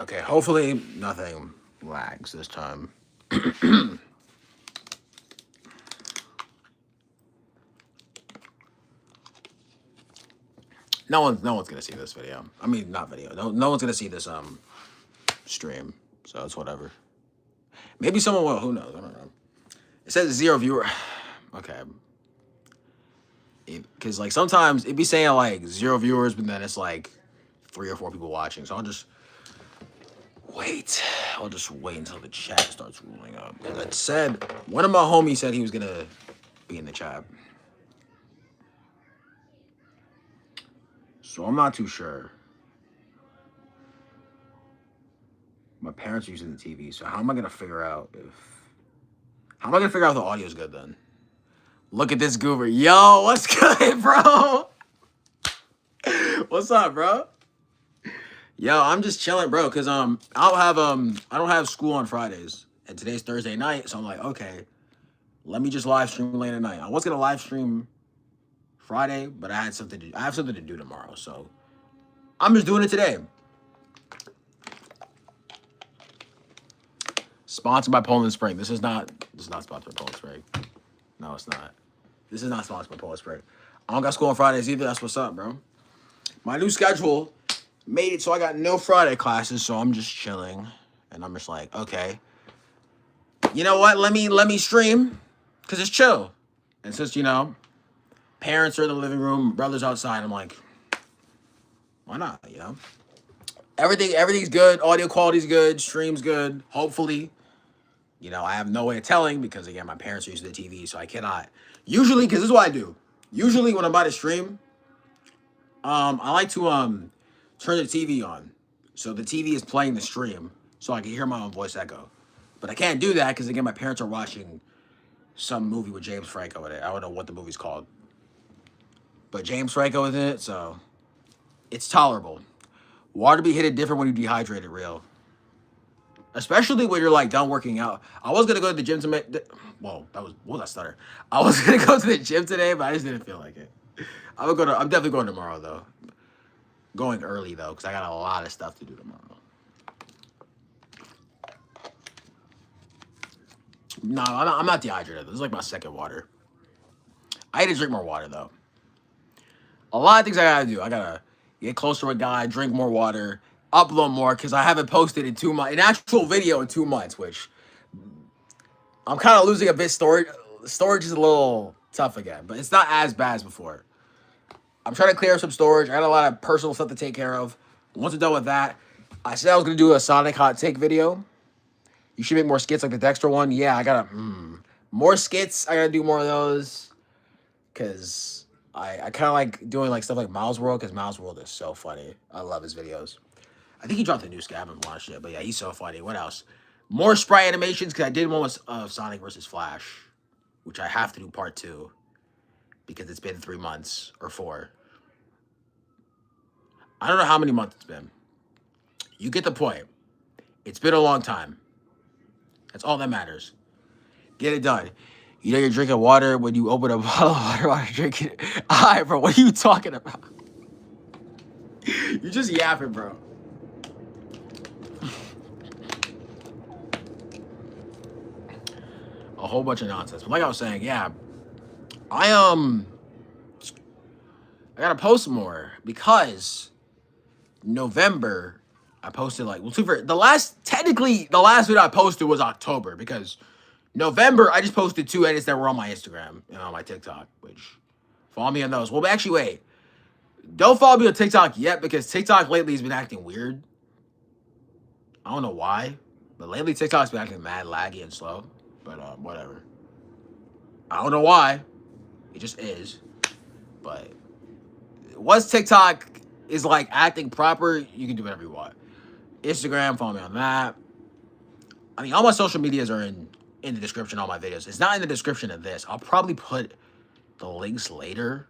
Okay, hopefully nothing lags this time. No one's gonna see this video. I mean, not video. No one's gonna see this stream. So it's whatever. Maybe someone will. Who knows? I don't know. It says 0 viewer. Okay. Because like sometimes it'd be saying like 0 viewers, but then it's like 3 or 4 people watching. So wait. I'll just wait until the chat starts rolling up. Because it said one of my homies said he was gonna be in the chat. So I'm not too sure. My parents are using the TV, so how am I gonna figure out if the audio is good then? Look at this goober. Yo, what's good, bro? What's up, bro? Yo, I'm just chilling, bro, cause I don't have school on Fridays, and today's Thursday night, so I'm like, okay, let me just live stream late at night. I was gonna live stream Friday, but I have something to do tomorrow, so I'm just doing it today. Sponsored by Poland Spring. This is not sponsored by Poland Spring. No, it's not. This is not sponsored by Poland Spring. I don't got school on Fridays either. That's what's up, bro. My new schedule made it so I got no Friday classes, so I'm just chilling, and I'm just like, okay, you know what? Let me stream, cause it's chill, and since parents are in the living room, brothers outside, I'm like, why not? Everything's good. Audio quality's good. Stream's good. Hopefully. I have no way of telling because, again, my parents are using the TV, so I cannot. Usually, because this is what I do. Usually, when I'm about to stream, I like to turn the TV on. So the TV is playing the stream, so I can hear my own voice echo. But I can't do that because, again, my parents are watching some movie with James Franco in it. I don't know what the movie's called. But James Franco is in it, so it's tolerable. Water be hitting different when you dehydrated, real. Especially when you're like done working out. I was gonna go to the gym to make. Whoa, what was that stutter? I was gonna go to the gym today, but I just didn't feel like it. I'm definitely going tomorrow though. Going early though, because I got a lot of stuff to do tomorrow. No, I'm not dehydrated. This is like my second water. I need to drink more water though. A lot of things I gotta do. I gotta get closer to a guy, drink more water, upload more because I haven't posted in 2 months, an actual video in 2 months, which I'm kind of losing a bit. Storage is a little tough again, but it's not as bad as before. I'm trying to clear up some storage. I got a lot of personal stuff to take care of. Once I'm done with that, I said I was gonna do a Sonic hot take video. You should make more skits like the Dexter one. Yeah, I gotta more skits. I gotta do more of those because I kind of like doing like stuff like Miles World because Miles World is so funny. I love his videos. I think he dropped a new skit. I haven't watched it, but yeah, he's so funny. What else? More sprite animations because I did one with Sonic versus Flash, which I have to do part 2 because it's been 3 months or 4. I don't know how many months it's been. You get the point. It's been a long time. That's all that matters. Get it done. You're drinking water when you open a bottle of water while you're drinking it. All right, bro, what are you talking about? You just yapping, bro. A whole bunch of nonsense. But like I was saying, yeah, I gotta post more because November I posted like the last video I posted was October because November I just posted 2 edits that were on my Instagram and on my TikTok, which follow me on those. Well, actually, wait. Don't follow me on TikTok yet because TikTok lately has been acting weird. I don't know why, but lately TikTok's been acting mad laggy and slow. But whatever. I don't know why. It just is. But once TikTok is like acting proper, you can do whatever you want. Instagram, follow me on that. I mean, all my social medias are in the description of all my videos. It's not in the description of this. I'll probably put the links later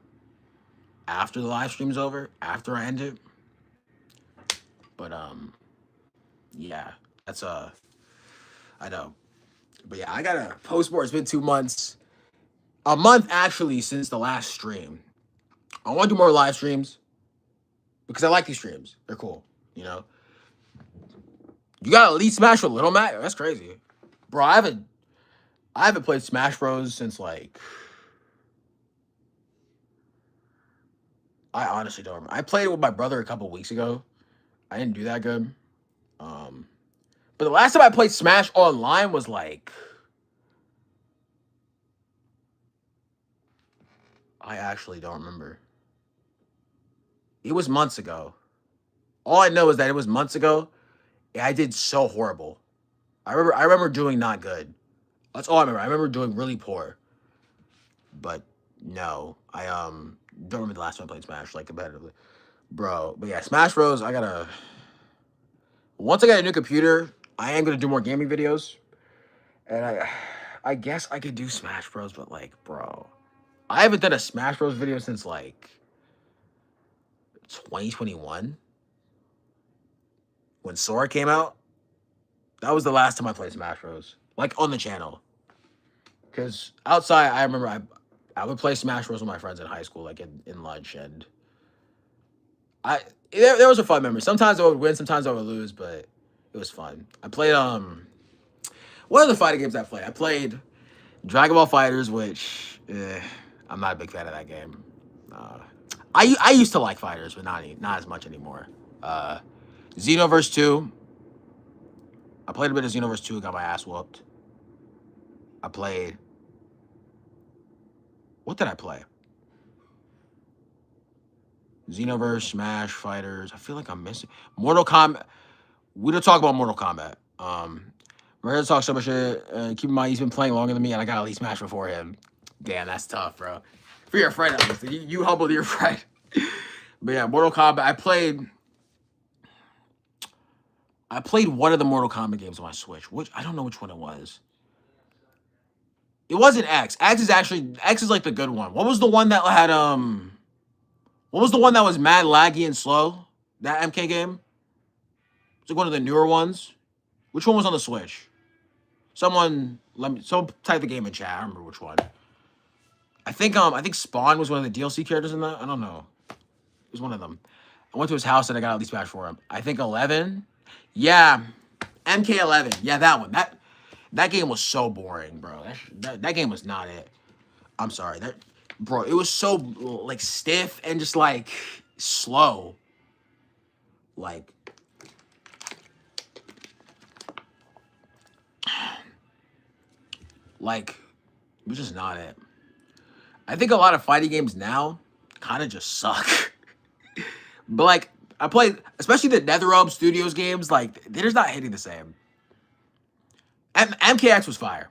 after the live stream's over, after I end it. But yeah, that's I know. But yeah, I gotta post more. It's been 2 months. A month actually since the last stream. I want to do more live streams because I like these streams. They're cool, You got Elite Smash with Little Mac? That's crazy, bro. I haven't played Smash Bros since like I honestly don't remember. I played it with my brother a couple weeks ago. I didn't do that good. Um, but the last time I played Smash online was like I actually don't remember. It was months ago. All I know is that it was months ago. And I did so horrible. I remember doing not good. That's all I remember. I remember doing really poor. But no, I don't remember the last time I played Smash like competitively, bro. But yeah, Smash Bros. I gotta once I get a new computer, I am gonna do more gaming videos, and I guess I could do Smash Bros. But like, bro, I haven't done a Smash Bros. Video since like 2021 when Sora came out. That was the last time I played Smash Bros. Like on the channel. Because outside, I remember I would play Smash Bros with my friends in high school, like in lunch, and I there was a fun memory. Sometimes I would win, sometimes I would lose, but it was fun. I played what are the fighting games I played? I played Dragon Ball Fighters, which I'm not a big fan of that game. Uh, I used to like fighters, but not as much anymore. Uh, Xenoverse 2. I played a bit of Xenoverse 2, got my ass whooped. I played. What did I play? Xenoverse, Smash, Fighters. I feel like I'm missing Mortal Kombat. We don't talk about Mortal Kombat. We're here to talk so much shit. Keep in mind, he's been playing longer than me, and I got Elite Smash before him. Damn, that's tough, bro. For your friend, at least. You humbled your friend. But yeah, Mortal Kombat. I played one of the Mortal Kombat games on my Switch. Which I don't know which one it was. It wasn't X. X is like the good one. What was the one that had What was the one that was mad laggy and slow? That MK game? It's like one of the newer ones. Which one was on the Switch? Someone type the game in chat. I don't remember which one. I think Spawn was one of the DLC characters in that. I don't know. It was one of them. I went to his house and I got at least Smash for him. I think 11. Yeah, MK11. Yeah, that one. That game was so boring, bro. That game was not it. I'm sorry. Bro, it was so like stiff and just like slow. Like like it was just not it. I think a lot of fighting games now kind of just suck. But like I played, especially the NetherRealm Studios games, like they're just not hitting the same. MKX was fire.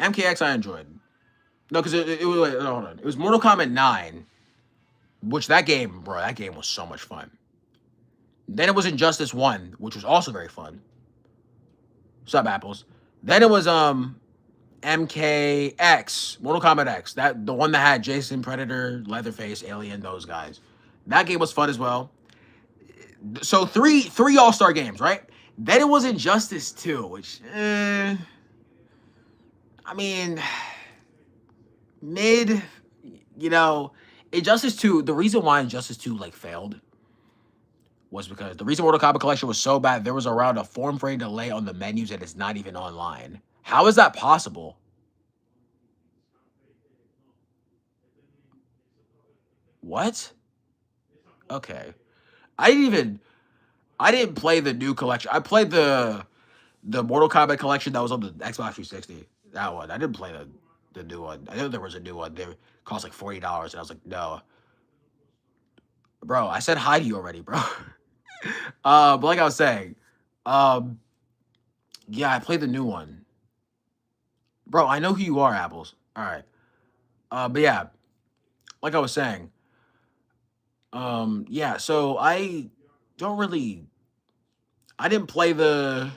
MKX I enjoyed. No, because it was like, no, hold on. It was Mortal Kombat 9, which that game was so much fun. Then it was Injustice 1, which was also very fun. Sub apples. Then it was MKX, Mortal Kombat X. The one that had Jason, Predator, Leatherface, Alien, those guys. That game was fun as well. So three all-star games, right? Then it was Injustice 2, which I mean mid, you know, Injustice 2, the reason why Injustice 2 like failed was because the reason Mortal Kombat Collection was so bad, there was around a form frame delay on the menus and it's not even online. How is that possible? What? Okay. I didn't play the new collection. I played the Mortal Kombat collection that was on the Xbox 360. That one. I didn't play the new one. I know there was a new one. They cost like $40, and I was like, no, bro. I said hi to you already, bro. But like I was saying, um, yeah, I played the new one, bro. I know who you are, Apples. All right. But yeah, like I was saying, yeah. So don't really. I didn't play the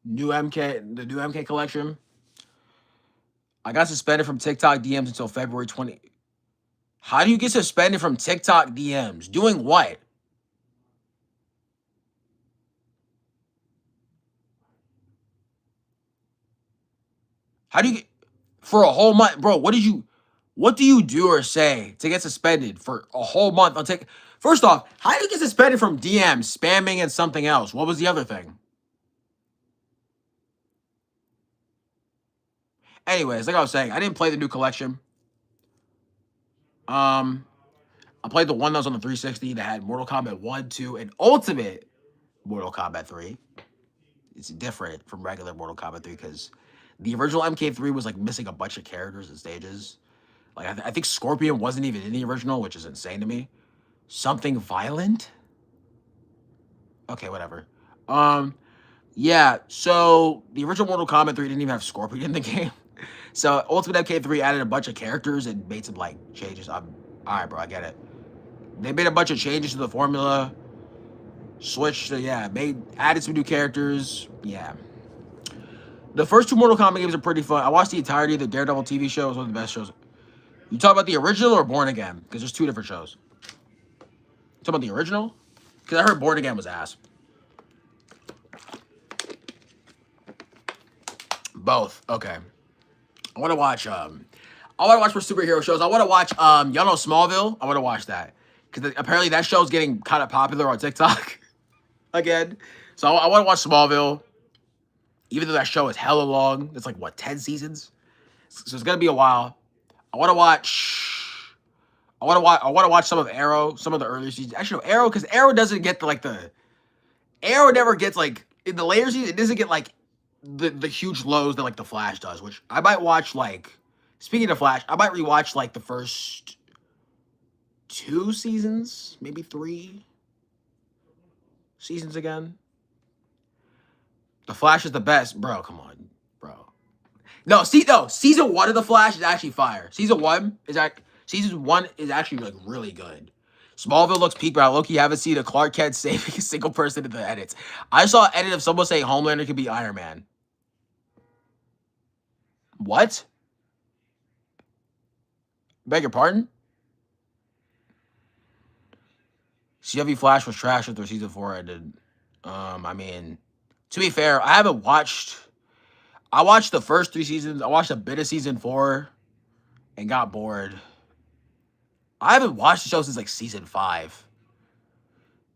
new MK collection. I got suspended from TikTok DMs until February 20. How do you get suspended from TikTok DMs? Doing what? How do you get for a whole month, bro? What do you do or say to get suspended for a whole month on First off, how do you get suspended from DM spamming and something else? What was the other thing? Anyways, like I was saying, I didn't play the new collection. I played the one that was on the 360 that had Mortal Kombat 1, 2, and Ultimate Mortal Kombat 3. It's different from regular Mortal Kombat 3 because the original MK3 was like missing a bunch of characters and stages. Like I think Scorpion wasn't even in the original, which is insane to me. Something violent? Okay, whatever. Yeah, so the original Mortal Kombat 3 didn't even have Scorpion in the game. So Ultimate MK3 added a bunch of characters and made some like changes. Alright, bro, I get it. They made a bunch of changes to the formula. Switched to, yeah, added some new characters. Yeah. The first two Mortal Kombat games are pretty fun. I watched the entirety of the Daredevil TV show. It was one of the best shows. You talk about the original or Born Again? Because there's two different shows. You talk about the original? Because I heard Born Again was ass. Both. Okay. I want to watch more superhero shows. I want to watch y'all know Smallville? I want to watch that. Because apparently that show's getting kind of popular on TikTok again. So I want to watch Smallville. Even though that show is hella long. It's like what, 10 seasons? So it's gonna be a while. I want to watch some of Arrow, some of the earlier seasons. Actually, no, Arrow, because Arrow doesn't get Arrow never gets like in the later season. It doesn't get like the huge lows that like the Flash does. Which I might watch. Like, speaking of Flash, I might rewatch like the first 2 seasons, maybe 3 seasons again. The Flash is the best, bro. Come on, bro. No, season 1 of the Flash is actually fire. Season 1 is actually like really good. Smallville looks peak, but I low-key haven't seen a Clark Kent saving a single person in the edits. I saw an edit of someone saying Homelander could be Iron Man. What? Beg your pardon? CW Flash was trash after season 4 ended. I mean, to be fair, I watched the first 3 seasons. I watched a bit of season 4 and got bored. I haven't watched the show since like season 5.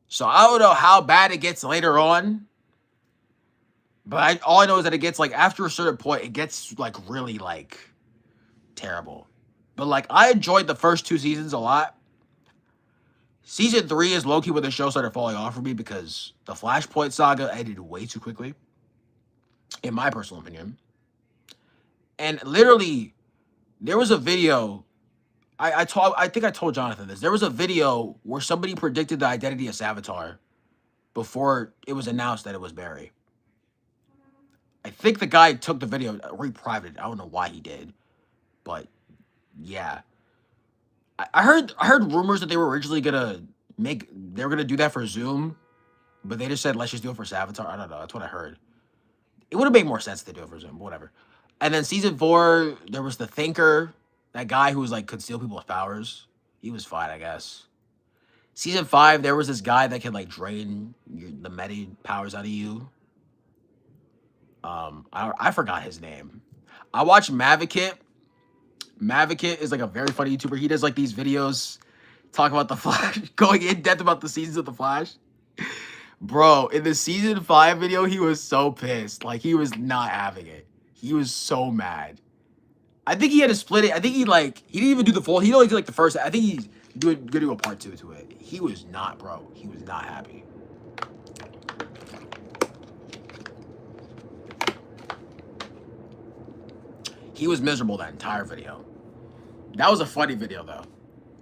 So I don't know how bad it gets later on. But all I know is that it gets like after a certain point, it gets like really like terrible. But like I enjoyed the first 2 seasons a lot. Season 3 is low-key when the show started falling off for me because the Flashpoint saga ended way too quickly. In my personal opinion. And literally, there was a video. I think I told Jonathan this. There was a video where somebody predicted the identity of Savitar before it was announced that it was Barry. I think the guy took the video, reprivate it. I don't know why he did, but yeah. I heard rumors that they were originally gonna do that for Zoom, but they just said let's just do it for Savitar. I don't know. That's what I heard. It would have made more sense to do it for Zoom, but whatever. And then season 4, there was the Thinker, that guy who was like could steal people's powers. He was fine, I guess. Season 5, there was this guy that could like drain the meta powers out of you. I forgot his name. I watched Mavakit. Mavakit is like a very funny YouTuber. He does like these videos talking about the Flash, going in depth about the seasons of the Flash. Bro, in the season 5 video, he was so pissed. Like, he was not having it. He was so mad. I think he had to split it. I think he didn't even do the full. He only did like the first. I think he's gonna do a part 2 to it. He was not, bro. He was not happy. He was miserable that entire video. That was a funny video though.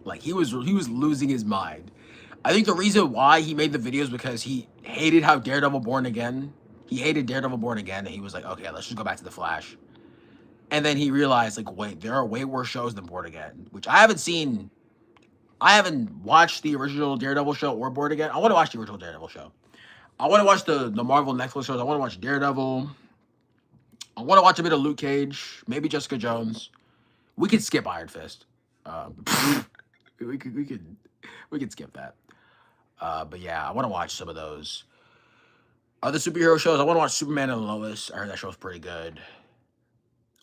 Like he was losing his mind. I think the reason why he made the videos because he hated how Daredevil Born Again. He hated Daredevil Born Again, and he was like, okay, let's just go back to the Flash. And then he realized, like, wait, there are way worse shows than Born Again, which I haven't seen. I haven't watched the original Daredevil show or Born Again. I want to watch the original Daredevil show. I want to watch the Marvel Netflix shows. I want to watch Daredevil. I want to watch a bit of Luke Cage, maybe Jessica Jones. We could skip Iron Fist. We could skip that. But yeah, I want to watch some of those other superhero shows. I want to watch Superman and Lois. I heard that show's pretty good.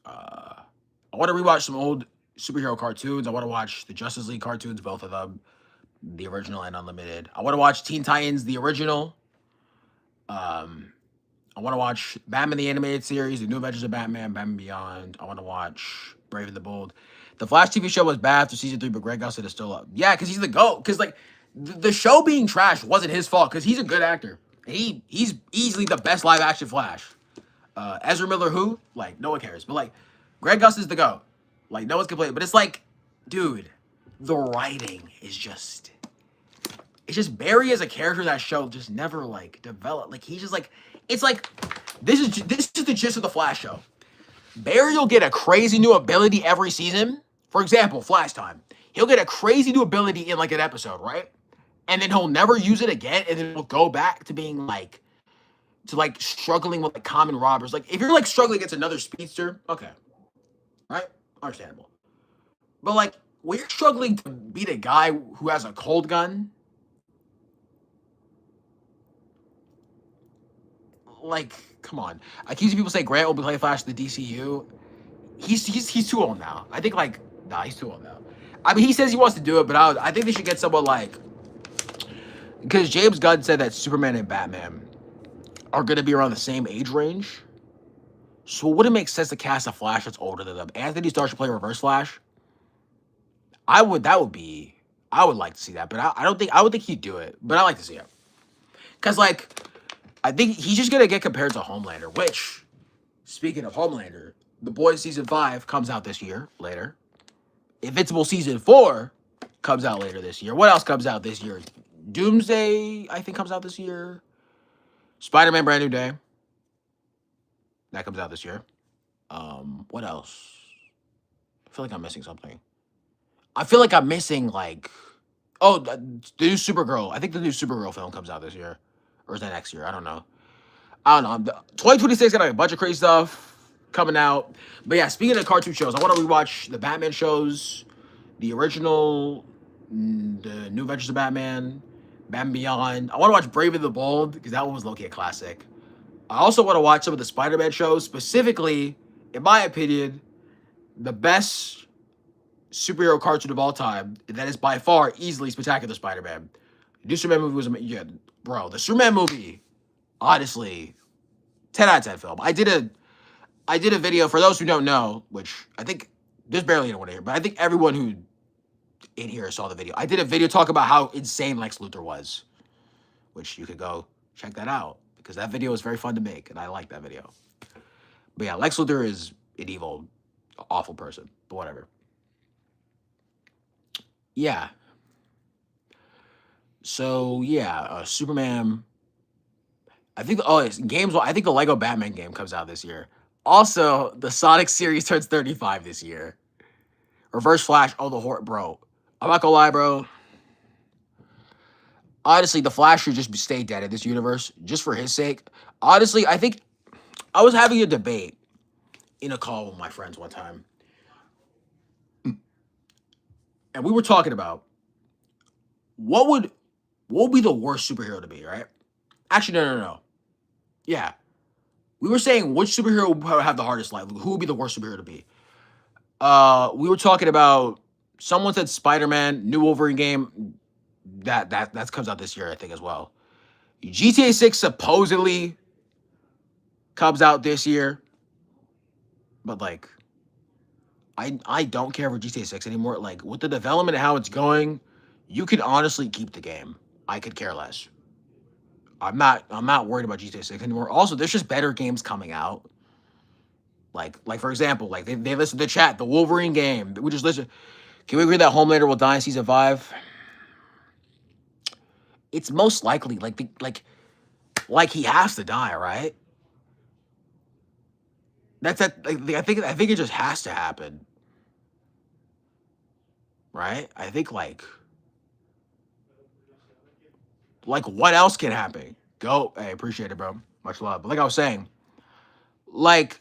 I want to rewatch some old superhero cartoons. I want to watch the Justice League cartoons, both of them. the original and unlimited. I want to watch Teen Titans, the original. Um, I want to watch Batman the Animated Series, The New Adventures of Batman, Batman Beyond. I want to watch Brave and the Bold. The Flash TV show was bad after season 3, but Greg Gustin is still up. Yeah, because he's the GOAT. Because, like, the show being trash wasn't his fault because he's a good actor. He's easily the best live action Flash. Ezra Miller, who? Like, no one cares. But, like, Greg Gustin's the GOAT. Like, no one's complaining. But it's like, dude, the writing is just... It's just Barry as a character in that show just never, like, developed. Like, he's just, like... It's like... This is the gist of the Flash show. Barry will get a crazy new ability every season. For example, Flash Time. He'll get a crazy new ability in, like, an episode, right? And then he'll never use it again, and then he'll go back to being, like... To, like, struggling with, like, common robbers. Like, if you're, like, struggling against another speedster, okay. Right? Understandable. But, like, when you're struggling to beat a guy who has a cold gun... Like, come on. I keep seeing people say Grant will be playing Flash in the DCU. He's too old now. I think, like, nah, he's too old now. I mean, he says he wants to do it, but I think they should get someone like... Because James Gunn said that Superman and Batman are going to be around the same age range. So would it make sense to cast a Flash that's older than them? Anthony Starr should play Reverse Flash. I would like to see that, but I would think he'd do it, but I like to see it. Because, like, I think he's just going to get compared to Homelander, which, speaking of Homelander, The Boys Season 5 comes out this year, later. Invincible Season 4 comes out later this year. What else comes out this year? Doomsday, I think, comes out this year. Spider-Man Brand New Day. That comes out this year. What else? I feel like I'm missing something. I feel like I'm missing, like... Oh, the new Supergirl. I think the new Supergirl film comes out this year. Or is that next year? I don't know. 2026 got like a bunch of crazy stuff coming out. But yeah, speaking of cartoon shows, I want to rewatch the Batman shows. The original, the New Adventures of Batman, Batman Beyond. I want to watch Brave and the Bold, because that one was low-key a classic. I also want to watch some of the Spider-Man shows. Specifically, in my opinion, the best superhero cartoon of all time, that is by far easily Spectacular Spider-Man. The new Superman movie was amazing. Yeah, bro, the Superman movie, honestly, 10 out of 10 film. I did a video, for those who don't know, which I think there's barely anyone here, but I think everyone who in here saw the video. I did a video talking about how insane Lex Luthor was, which you could go check that out, because that video was very fun to make, and I like that video. But yeah, Lex Luthor is an evil, awful person, but whatever. Yeah. So, yeah, Superman... I think I think the Lego Batman game comes out this year. Also, the Sonic series turns 35 this year. Reverse Flash, bro. I'm not gonna lie, bro. Honestly, the Flash should just stay dead in this universe, just for his sake. Honestly, I think I was having a debate in a call with my friends one time. And we were talking about what would be the worst superhero to be, right? Actually, no. Yeah. We were saying which superhero would have the hardest life. Who would be the worst superhero to be? We were talking about, someone said Spider-Man, new Wolverine game. That comes out this year, I think, as well. GTA 6 supposedly comes out this year. But, like, I don't care for GTA 6 anymore. Like, with the development and how it's going, you could honestly keep the game. I could care less. I'm not worried about GTA 6 anymore. Also, there's just better games coming out. Like for example, like they listened to the chat, the Wolverine game. We just listen. Can we agree that Homelander will die in season 5? It's most likely like he has to die, right? I think it just has to happen. Right? I think like what else can happen? Hey, appreciate it, bro. Much love. But like I was saying, what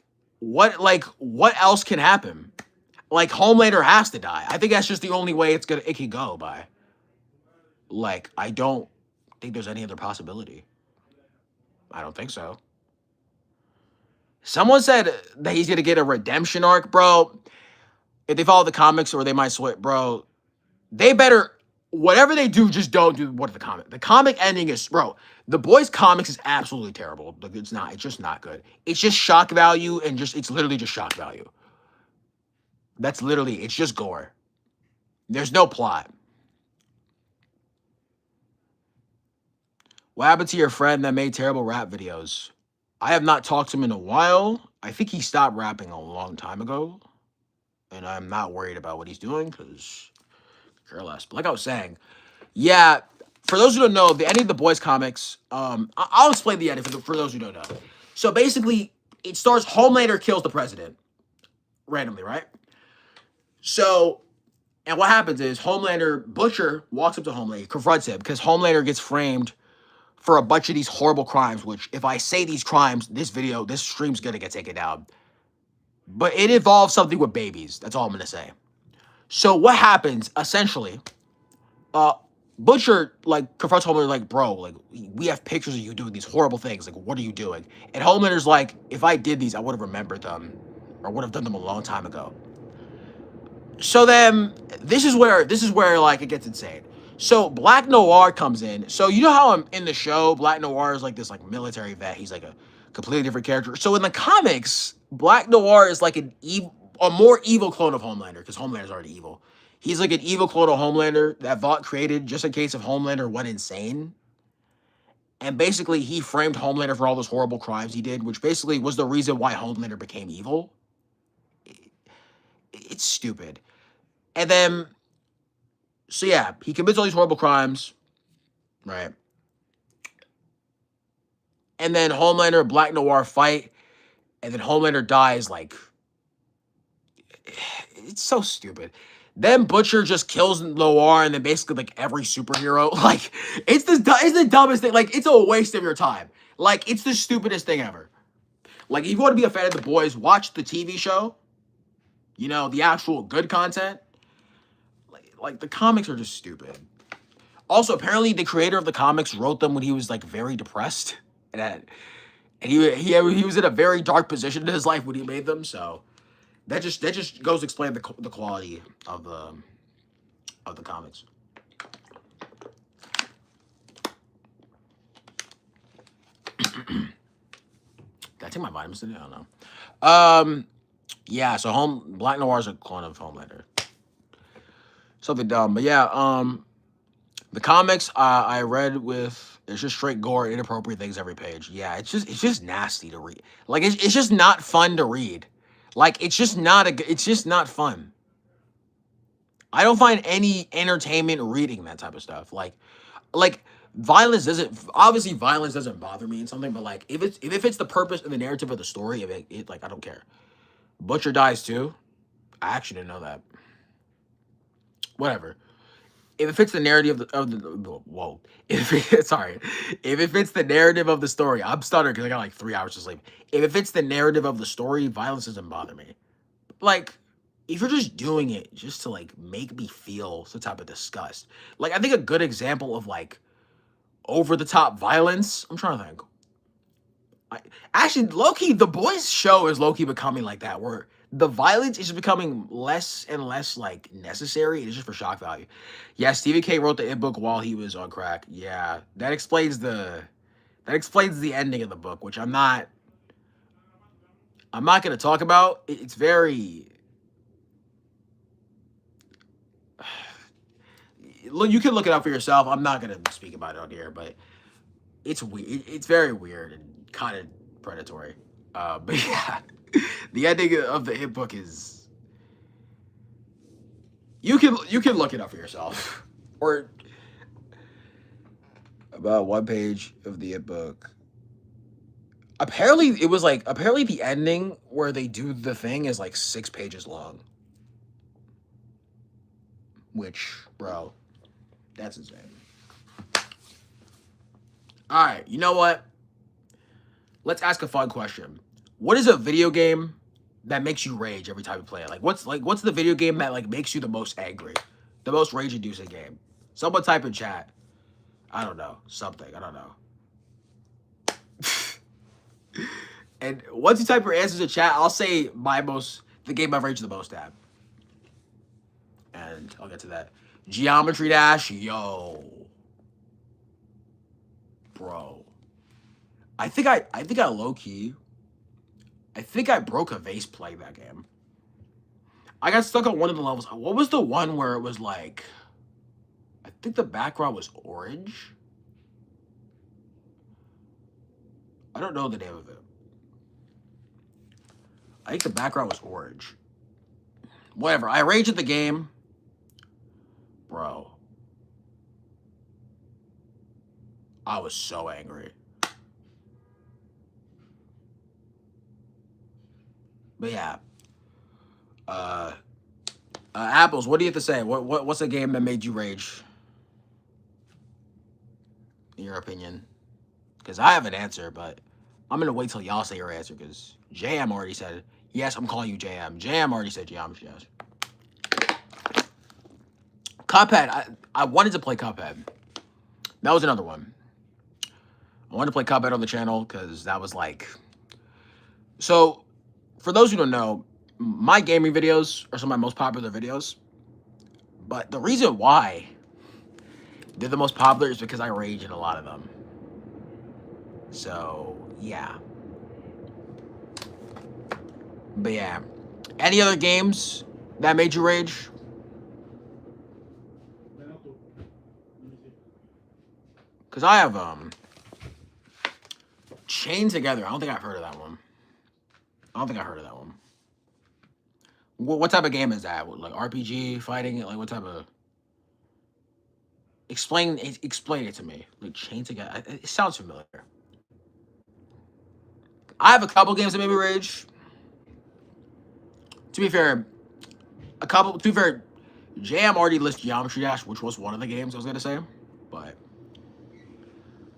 else can happen? Like, Homelander has to die. I think that's just the only way it can go by. Like, I don't think there's any other possibility. I don't think so. Someone said that he's gonna get a redemption arc, bro. If they follow the comics, or they might switch, bro. They better whatever they do, just don't do what the comic. The comic ending is, bro. The Boys comics is absolutely terrible. Like, it's not. It's just not good. It's just shock value and just. It's literally just shock value. That's literally. It's just gore. There's no plot. What happened to your friend that made terrible rap videos? I have not talked to him in a while. I think he stopped rapping a long time ago, and I'm not worried about what he's doing because care less. But like I was saying, yeah. For those who don't know, the ending of the Boys comics, I'll explain the ending for those who don't know. So basically, it starts Homelander kills the president randomly, right? So, and what happens is Homelander Butcher walks up to Homelander, confronts him because Homelander gets framed for a bunch of these horrible crimes. Which, if I say these crimes, this stream's gonna get taken down. But it involves something with babies. That's all I'm gonna say. So what happens essentially? Uh, Butcher like confronts Homelander like, bro, like we have pictures of you doing these horrible things. Like, what are you doing? And Homelander's like, if I did these, I would have remembered them, or would have done them a long time ago. So then this is where like it gets insane. So Black Noir comes in. So you know how I'm in the show, Black Noir is like this like military vet. He's like a completely different character. So in the comics, Black Noir is like a more evil clone of Homelander because Homelander's already evil. He's like an evil clone of Homelander that Vought created just in case if Homelander went insane. And basically, he framed Homelander for all those horrible crimes he did, which basically was the reason why Homelander became evil. It's stupid. And then, so yeah, he commits all these horrible crimes, right? And then Homelander and Black Noir fight, and then Homelander dies. Like, it's so stupid. Then Butcher just kills Noir, and then basically like every superhero, like it's the dumbest thing. Like, it's a waste of your time. Like, it's the stupidest thing ever. Like, if you want to be a fan of the Boys, watch the TV show. You know, the actual good content. Like the comics are just stupid. Also, apparently, the creator of the comics wrote them when he was like very depressed, and he was in a very dark position in his life when he made them. So that just goes to explain the quality of the comics. Did I take my vitamins today? I don't know. Yeah. So Black Noir is a clone of Homelander. Something dumb, but yeah. The comics I read with it's just straight gore, inappropriate things every page. Yeah, it's just nasty to read. Like it's just not fun to read. Like it's just not fun. I don't find any entertainment reading that type of stuff. Like violence doesn't bother me in something, but like if it fits the purpose and the narrative of the story, if it like I don't care. Butcher dies too. I actually didn't know that. Whatever. If it fits the narrative of the whoa, if it fits the narrative of the story, I'm stuttering because I got like 3 hours to sleep. If it fits the narrative of the story, violence doesn't bother me. Like, if you're just doing it just to like make me feel some type of disgust, like I think a good example of like over the top violence. I'm trying to think. Actually, Loki, the Boys show is Loki becoming like that, where the violence is becoming less and less like necessary. It's just for shock value. Yeah, Stephen King wrote the It book while he was on crack. Yeah, that explains the ending of the book, which I'm not going to talk about. It's very look. You can look it up for yourself. I'm not going to speak about it on here, but it's weird. It's very weird and kind of predatory. But yeah, the ending of the It book is you can look it up for yourself, or about one page of the It book. Apparently, the ending where they do the thing is like 6 pages long. Which, bro, that's insane. All right, you know what? Let's ask a fun question. What is a video game that makes you rage every time you play it? What's the video game that like makes you the most angry? The most rage-inducing game? Someone type in chat. I don't know. Something. I don't know. And once you type your answers in chat, I'll say the game I've raged the most at. And I'll get to that. Geometry Dash, yo, bro. I think I low key. I think I broke a vase playing that game. I got stuck on one of the levels. What was the one where it was like? I think the background was orange. I don't know the name of it. I think the background was orange. Whatever. I raged at the game. Bro. I was so angry. But yeah. Apples, what do you have to say? What's a game that made you rage? In your opinion? Because I have an answer, but I'm going to wait till y'all say your answer because JM already said it. Yes, I'm calling you JM. JM already said Geometry Dash. Cuphead. I wanted to play Cuphead. That was another one. I wanted to play Cuphead on the channel because that was like... So, for those who don't know, my gaming videos are some of my most popular videos. But the reason why they're the most popular is because I rage in a lot of them. So, yeah. But yeah. Any other games that made you rage? Because I have, Chained Together. I don't think I've heard of that one. What type of game is that? Like RPG, fighting? Like what type of... Explain it to me. Like Chained Together. It sounds familiar. I have a couple games that made me rage. To be fair, JM already listed Geometry Dash, which was one of the games I was gonna say. But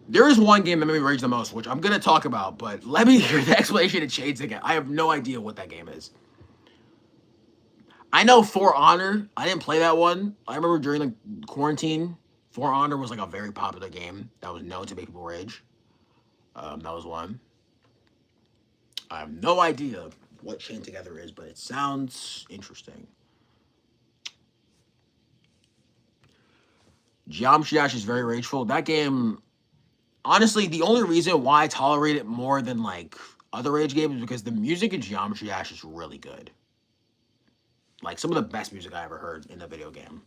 there is one game that made me rage the most, which I'm gonna talk about, but let me hear the explanation of Chained Together. I have no idea what that game is. I know For Honor. I didn't play that one. I remember during the quarantine, For Honor was like a very popular game that was known to make people rage. That was one. I have no idea what Chained Together is, but it sounds interesting. Geometry Dash is very rageful. That game, honestly, the only reason why I tolerate it more than like other rage games is because the music in Geometry Dash is really good. Like some of the best music I ever heard in a video game.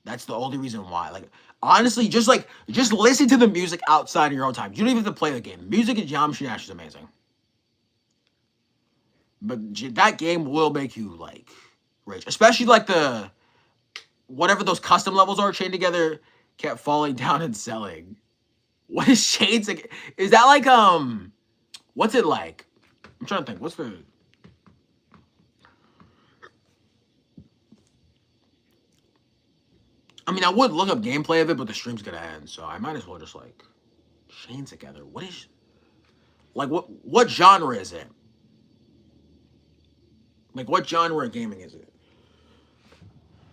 That's the only reason why. Like honestly, just listen to the music outside in your own time. You don't even have to play the game. Music in Geometry Dash is amazing. But that game will make you like rage, especially like the whatever those custom levels are. Chained Together kept falling down and selling. What is Chained Together? Is that like what's it like? I'm trying to think. What's the... I mean, I would look up gameplay of it, but the stream's gonna end, so I might as well just like Chained Together. What is like what genre is it? Like what genre of gaming is it?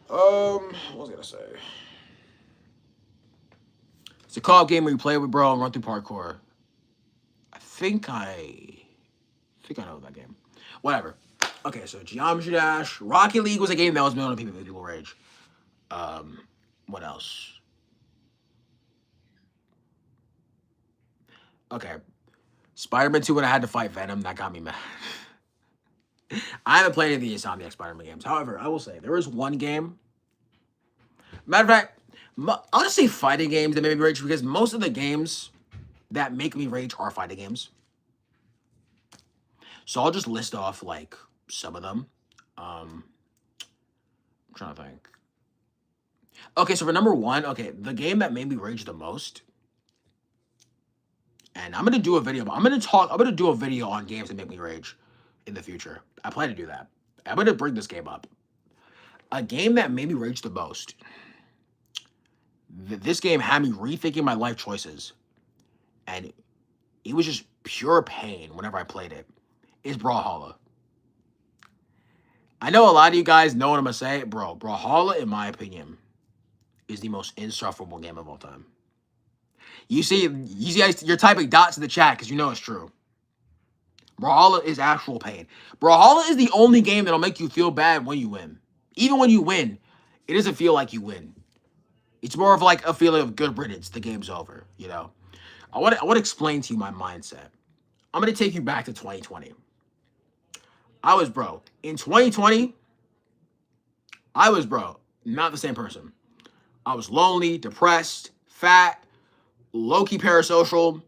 What was I gonna say? It's a co-op game where you play with bro and run through parkour. I think I know that game. Whatever. Okay, so Geometry Dash. Rocket League was a game that was known to people rage. What else? Okay. Spider-Man 2 when I had to fight Venom, that got me mad. I haven't played any of the Insomniac Spider-Man games. However, I will say, there is one game. Matter of fact, I'll just say fighting games that make me rage because most of the games that make me rage are fighting games. So I'll just list off, like, some of them. I'm trying to think. Okay, so for number one, okay, the game that made me rage the most, and I'm gonna do a video, I'm gonna do a video on games that make me rage in the future. I plan to do that. I'm gonna bring this game up. A game that made me rage the most. This game had me rethinking my life choices, and it was just pure pain whenever I played it. Is Brawlhalla. I know a lot of you guys know what I'm gonna say, bro. Brawlhalla, in my opinion, is the most insufferable game of all time. You see, you're typing dots in the chat because you know it's true. Brawlhalla is actual pain. Brawlhalla is the only game that'll make you feel bad when you win. Even when you win, it doesn't feel like you win. It's more of like a feeling of good riddance. The game's over. You know. I want to explain to you my mindset. I'm gonna take you back to 2020. Bro, in 2020. Bro, not the same person. I was lonely, depressed, fat, low-key parasocial,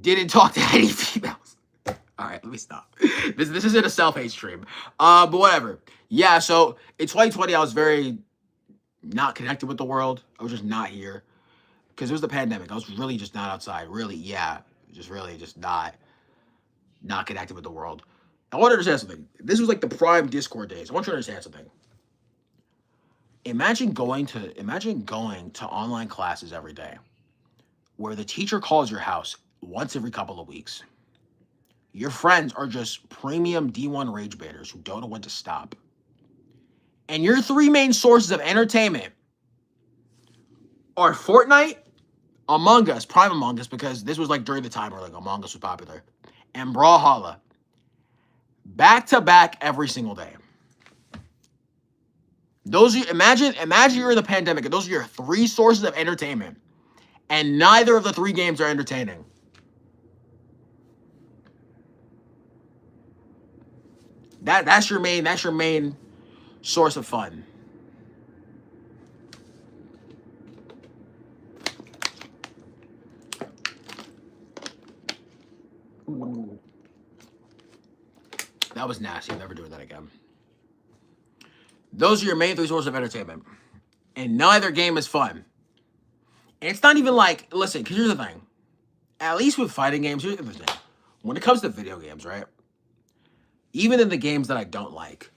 didn't talk to any females. All right, let me stop. This isn't a self-hate stream. But whatever. Yeah, so in 2020, I was very not connected with the world. I was just not here. Because it was the pandemic. I was really just not outside. Really, yeah. Just really just not connected with the world. I want to understand something. This was like the prime Discord days. I want you to understand something. Imagine going to online classes every day where the teacher calls your house once every couple of weeks. Your friends are just premium D1 rage baiters who don't know when to stop. And your three main sources of entertainment are Fortnite, Among Us, Prime Among Us, because this was like during the time where like Among Us was popular, and Brawlhalla. Back to back every single day. Imagine you're in the pandemic and those are your three sources of entertainment, and neither of the three games are entertaining. That's your main source of fun. Ooh. That was nasty. I'm never doing that again. Those are your main three sources of entertainment. And neither game is fun. And it's not even like, listen, because here's the thing. At least with fighting games, here's the thing. When it comes to video games, right? Even in the games that I don't like,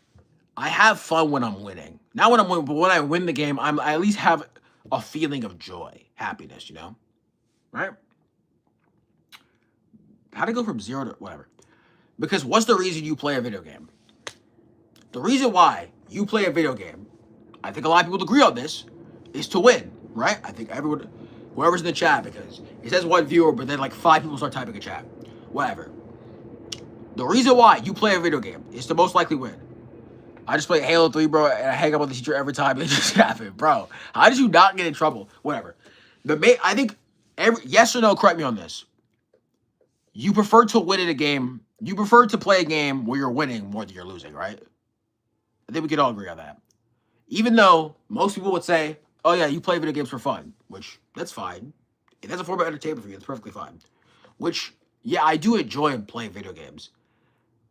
I have fun when I'm winning. Not when I'm winning, but when I win the game, I at least have a feeling of joy, happiness, you know? Right? How to go from 0 to whatever. Because what's the reason you play a video game? The reason why you play a video game, I think a lot of people agree on this, is to win, right? I think everyone, whoever's in the chat, because it says one viewer, but then like 5 people start typing a chat. Whatever. The reason why you play a video game is to most likely win. I just play Halo 3, bro, and I hang up with the teacher every time it just happened. Bro, how did you not get in trouble? Whatever. I think, yes or no, correct me on this. You prefer to win in a game, you prefer to play a game where you're winning more than you're losing, right? I think we could all agree on that. Even though most people would say, oh yeah, you play video games for fun, which, that's fine. If that's a form of entertainment for you, it's perfectly fine. Which, yeah, I do enjoy playing video games.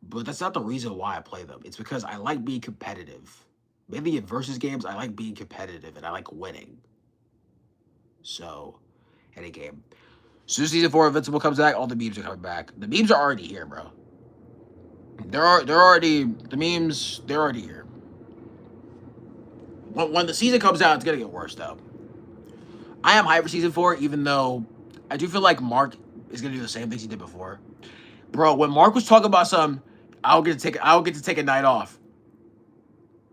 But that's not the reason why I play them. It's because I like being competitive. Mainly in versus games, I like being competitive and I like winning. So, any game. As soon as Season 4 Invincible comes back, all the memes are coming back. The memes are already here, bro. They're already here. When the season comes out, it's gonna get worse, though. I am hyped for Season 4, even though I do feel like Mark is gonna do the same things he did before. Bro, when Mark was talking about I'll get to take a night off.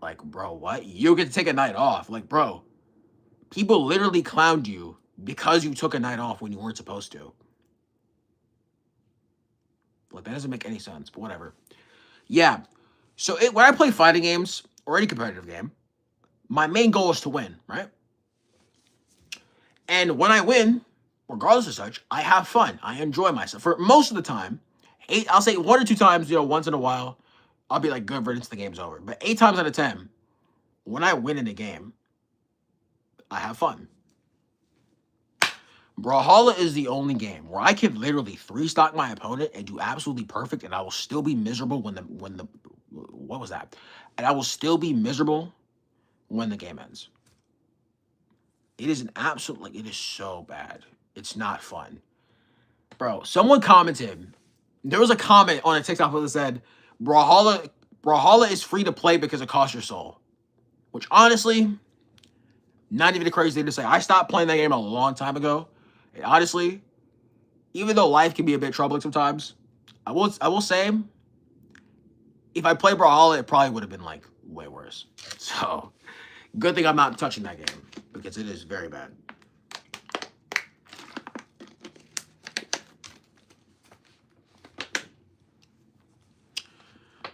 Like, bro, what? You get to take a night off. Like, bro, people literally clowned you because you took a night off when you weren't supposed to. Like, that doesn't make any sense, but whatever. Yeah. So when I play fighting games or any competitive game, my main goal is to win, right? And when I win, regardless of such, I have fun. I enjoy myself. For most of the time, I'll say 1 or 2 times, once in a while, I'll be like, good riddance, the game's over. But 8 times out of 10, when I win in a game, I have fun. Brawlhalla is the only game where I can literally 3-stock my opponent and do absolutely perfect, and I will still be miserable what was that? And I will still be miserable when the game ends. It is it is so bad. It's not fun. Bro, someone commented, there was a comment on a TikTok that said, Brawlhalla is free to play because it costs your soul. Which, honestly, not even a crazy thing to say. I stopped playing that game a long time ago. And honestly, even though life can be a bit troubling sometimes, I will say, if I played Brawlhalla, it probably would have been, like, way worse. So, good thing I'm not touching that game, because it is very bad.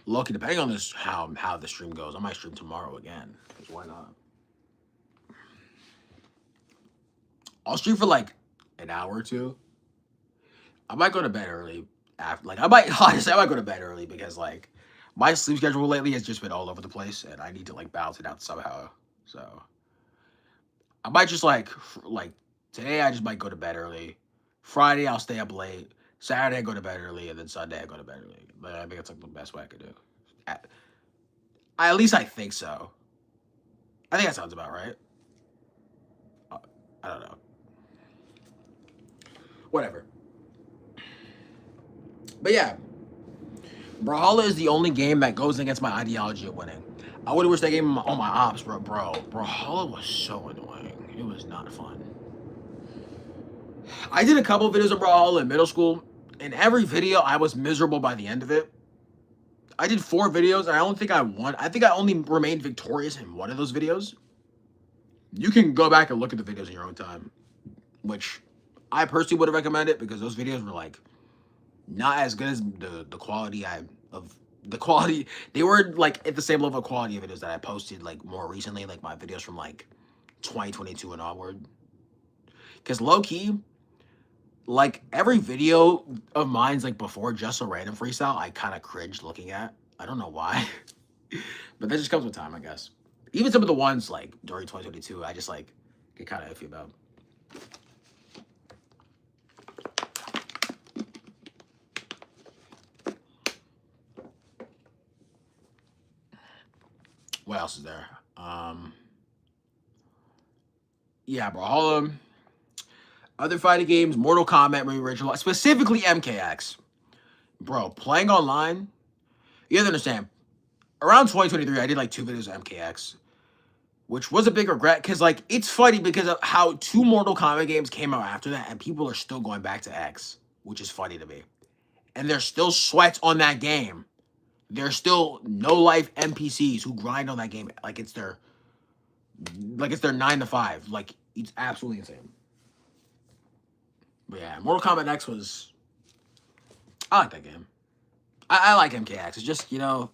Loki, depending on how the stream goes, I might stream tomorrow again. Because why not? I'll stream for like an hour or two. I might go to bed early after. Like I might honestly, I might go to bed early because like my sleep schedule lately has just been all over the place, and I need to like balance it out somehow. So I might just like today I just might go to bed early. Friday I'll stay up late. Saturday I go to bed early, and then Sunday I go to bed early. But I think it's like the best way I could do. At, at least I think so. I think that sounds about right. Uh, I don't know. Whatever. But yeah, Brawlhalla is the only game that goes against my ideology of winning. I would have wished that game on my ops, bro. Brawlhalla was so annoying. It was not fun. I did a couple videos of Brawlhalla in middle school. In every video, I was miserable by the end of it. I did 4 videos, and I don't think I won. I think I only remained victorious in one of those videos. You can go back and look at the videos in your own time, which I personally would have recommended because those videos were like not as good as the quality of the quality. They were like at the same level of quality of videos that I posted like more recently, like my videos from like 2022 and onward. Because low key, like every video of mine's like before just a random freestyle, I kind of cringe looking at. I don't know why, but that just comes with time, I guess. Even some of the ones like during 2022, I just like get kind of iffy about. What else is there? Yeah, bro. Other fighting games, Mortal Kombat, Movie Original, specifically MKX. Bro, playing online, you have to understand. Around 2023, I did like 2 videos of MKX, which was a big regret because like it's funny because of how 2 Mortal Kombat games came out after that, and people are still going back to X, which is funny to me. And there's still sweats on that game. There's still no life NPCs who grind on that game like it's their 9 to 5. Like it's absolutely insane. But yeah, Mortal Kombat X was I like that game. I like MKX. It's just, dude,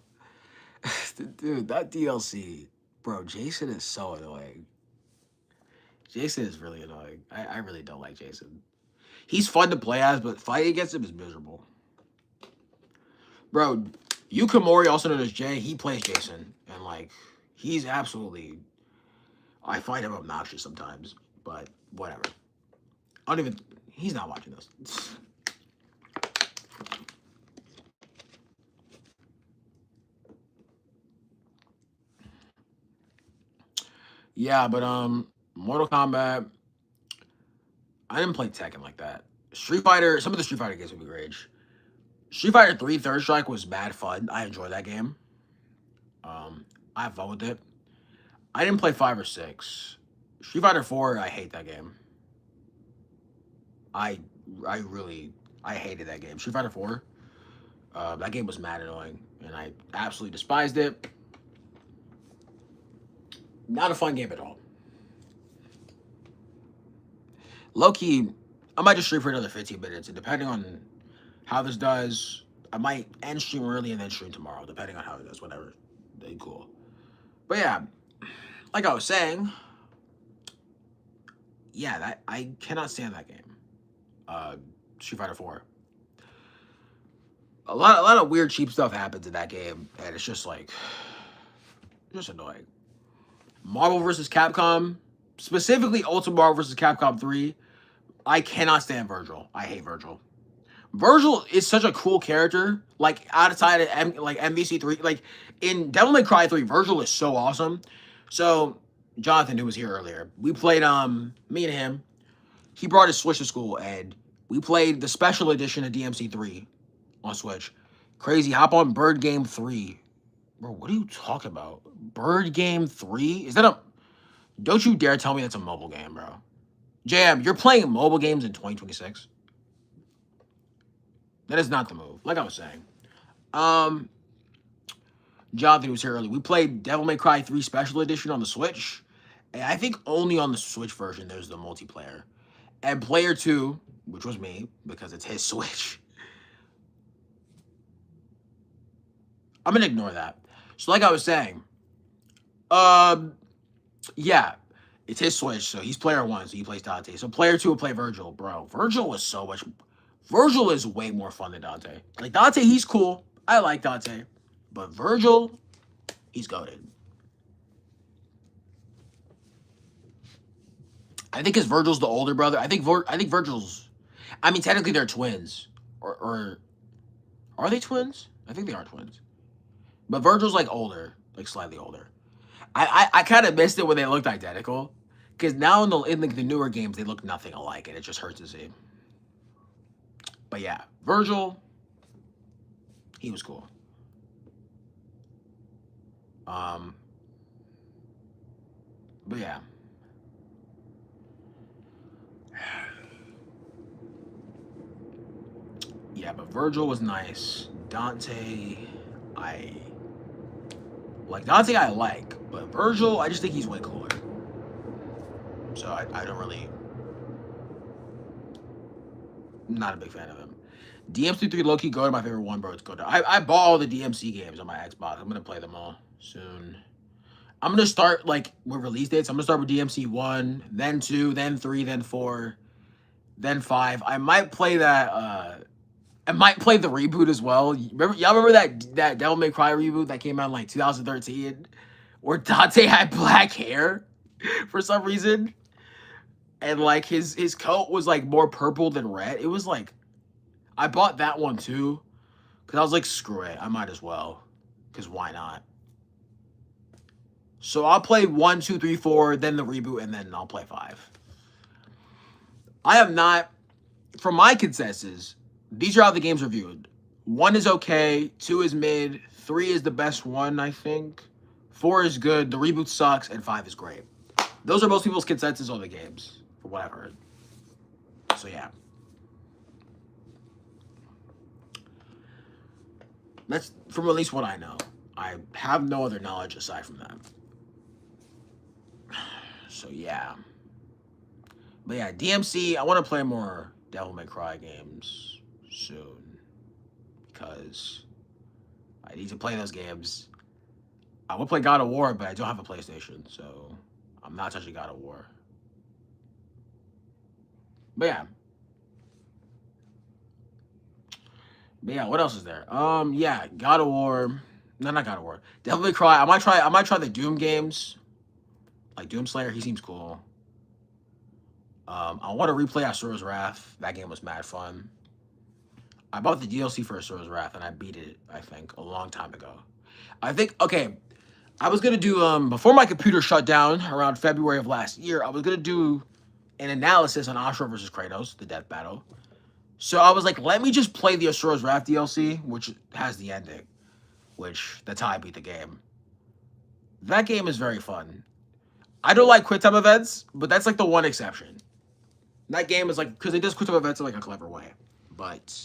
that DLC, bro, Jason is so annoying. Jason is really annoying. I really don't like Jason. He's fun to play as, but fighting against him is miserable. Bro, Yukamori, also known as Jay, he plays Jason. And, like, he's absolutely... I find him obnoxious sometimes, but whatever. I don't even... He's not watching this. Yeah, but, Mortal Kombat... I didn't play Tekken like that. Street Fighter... Some of the Street Fighter games would be great. Street Fighter 3 Third Strike was bad fun. I enjoyed that game. I have fun with it. I didn't play 5 or 6. Street Fighter 4, I hate that game. I hated that game. Street Fighter 4, that game was mad annoying, and I absolutely despised it. Not a fun game at all. Low-key, I might just stream for another 15 minutes, and depending on how this does, I might end stream early and then stream tomorrow, depending on how it does, whatever. Cool. But yeah, like I was saying, yeah, that I cannot stand that game. Street Fighter 4. A lot of weird cheap stuff happens in that game, and it's just like just annoying. Marvel vs. Capcom, specifically Ultimate Marvel vs. Capcom 3, I cannot stand Virgil. I hate Virgil. Virgil is such a cool character. Like outside of MVC3, like in Devil May Cry 3, Virgil is so awesome. So Jonathan, who was here earlier, we played me and him. He brought his Switch to school, and we played the special edition of DMC3 on Switch. Crazy. Hop on Bird Game 3. Bro, what are you talking about? Bird Game 3? Is that a... Don't you dare tell me that's a mobile game, bro. JM, you're playing mobile games in 2026? That is not the move. Like I was saying. Jonathan was here earlier. We played Devil May Cry 3 Special Edition on the Switch. And I think only on the Switch version there's the multiplayer. And player 2, which was me, because it's his Switch. I'm going to ignore that. So like I was saying, yeah, It's his Switch, so he's player 1, so he plays Dante. So player 2 will play Virgil, bro. Virgil was so much. Virgil is way more fun than Dante. Like Dante, he's cool. I like Dante, but Virgil, he's goated. I think because Virgil's the older brother. I think Virgil's. I mean, technically they're twins, or are they twins? I think they are twins. But Virgil's like older, like slightly older. I kind of missed it when they looked identical, because now in like the newer games they look nothing alike, and it just hurts to see. But yeah, Virgil, he was cool. Um, but yeah. Yeah, but Virgil was nice. Dante, I Dante. I like, but Virgil, I just think he's way cooler. So I don't really, not a big fan of him. DMC3 low-key go to my favorite one, bro. It's go to. I bought all the DMC games on my Xbox. I'm gonna play them all soon. I'm gonna start like with release dates. I'm gonna start with DMC 1, then 2, then 3, then 4, then 5. I might play that. I might play the reboot as well. Y'all remember that Devil May Cry reboot that came out in like 2013, where Dante had black hair for some reason, and like his coat was like more purple than red. It was like, I bought that one too, because I was like, screw it, I might as well, because why not? So I'll play 1, 2, 3, 4, then the reboot, and then I'll play 5. I have not, from my consensus, these are how the games reviewed. 1 is okay, 2 is mid, 3 is the best one, I think. 4 is good, the reboot sucks, and 5 is great. Those are most people's consensus on the games, from what I've heard. So yeah. That's from at least what I know. I have no other knowledge aside from that. So yeah. But yeah, DMC, I want to play more Devil May Cry games soon, because I need to play those games. I would play God of War, but I don't have a PlayStation, so I'm not touching God of War. But yeah. But yeah, what else is there? Yeah, God of War. No, not God of War. Devil May Cry. I might try the Doom games. Like Doomslayer, he seems cool. I want to replay Asura's Wrath. That game was mad fun. I bought the DLC for Asura's Wrath and I beat it, I think, a long time ago. I think, okay, I was gonna do before my computer shut down around February of last year, I was gonna do an analysis on Ashura versus Kratos, the death battle. So I was like, let me just play the Asura's Wrath DLC, which has the ending, which that's how I beat the game. That game is very fun. I don't like quick time events, but that's like the one exception. That game is like, because it does quick time events in like a clever way, but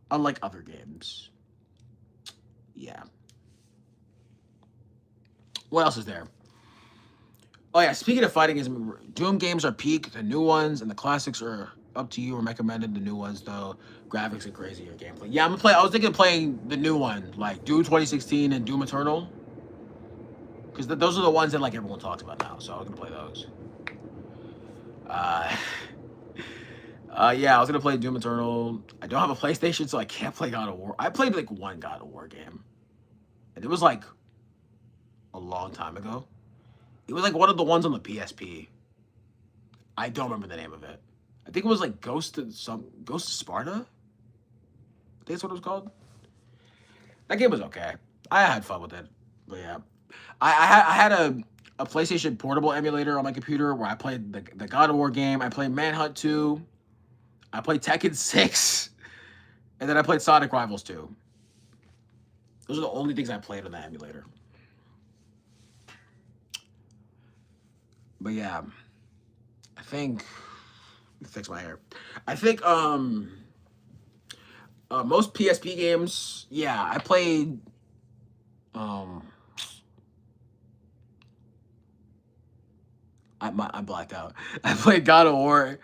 unlike other games. Yeah. What else is there? Oh yeah, speaking of fighting games, Doom games are peak. The new ones and the classics are up to you. Or recommended. The new ones though, graphics are crazy or gameplay. Yeah, I'm gonna play. I was thinking of playing the new one, like Doom 2016 and Doom Eternal, because those are the ones that like everyone talks about now. So I was gonna play those. Yeah, I was gonna play Doom Eternal. I don't have a PlayStation, so I can't play God of War. I played like one God of War game, and it was like a long time ago. It was like one of the ones on the PSP. I don't remember the name of it. I think it was like Ghost of Sparta. I think that's what it was called. That game was okay. I had fun with it, but yeah, I had a PlayStation Portable emulator on my computer where I played the God of War game. I played Manhunt 2. I played Tekken 6, and then I played Sonic Rivals 2. Those are the only things I played on that emulator. But yeah, I think, fix my hair. I think most PSP games, yeah, I played I blacked out. I played God of War,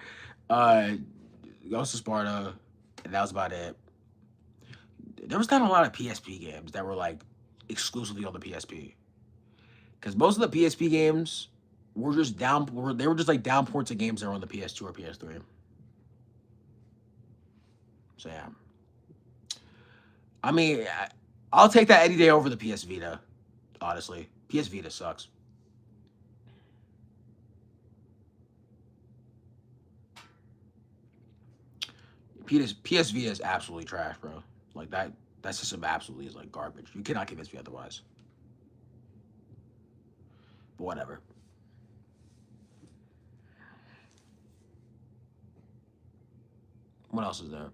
Ghost of Sparta, and that was about it. There was not a lot of PSP games that were like exclusively on the PSP. Because most of the PSP games were just down. They were just like downports of games that were on the PS2 or PS3. So yeah, I mean, I'll take that any day over the PS Vita. Honestly, PS Vita sucks. PS Vita is absolutely trash, bro. Like that. That system absolutely is like garbage. You cannot convince me otherwise. But whatever. What else is there?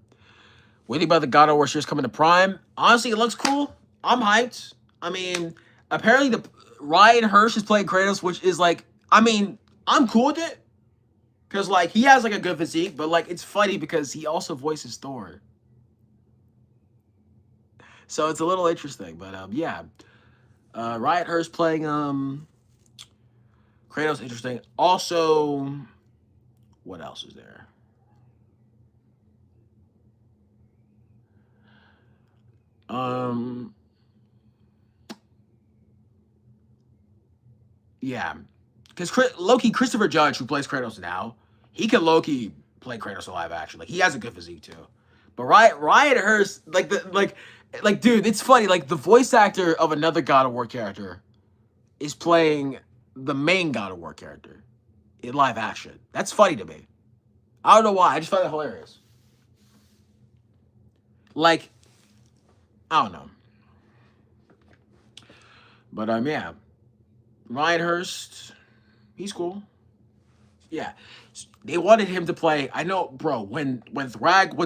Waiting about the God of War series coming to Prime. Honestly, it looks cool. I'm hyped. I mean, apparently the Ryan Hirsch is playing Kratos, which is like, I mean, I'm cool with it because like he has like a good physique, but like it's funny because he also voices Thor, so it's a little interesting. But yeah, Ryan Hirsch playing Kratos, interesting. Also, what else is there? Um, yeah, because Loki Christopher Judge, who plays Kratos now, he can Loki play Kratos in live action. Like he has a good physique too. But Ryan Hurst, like dude, it's funny. Like the voice actor of another God of War character is playing the main God of War character in live action. That's funny to me. I don't know why. I just find it hilarious. Like I don't know, but yeah, Ryan Hurst, he's cool. Yeah, they wanted him to play. I know, bro. When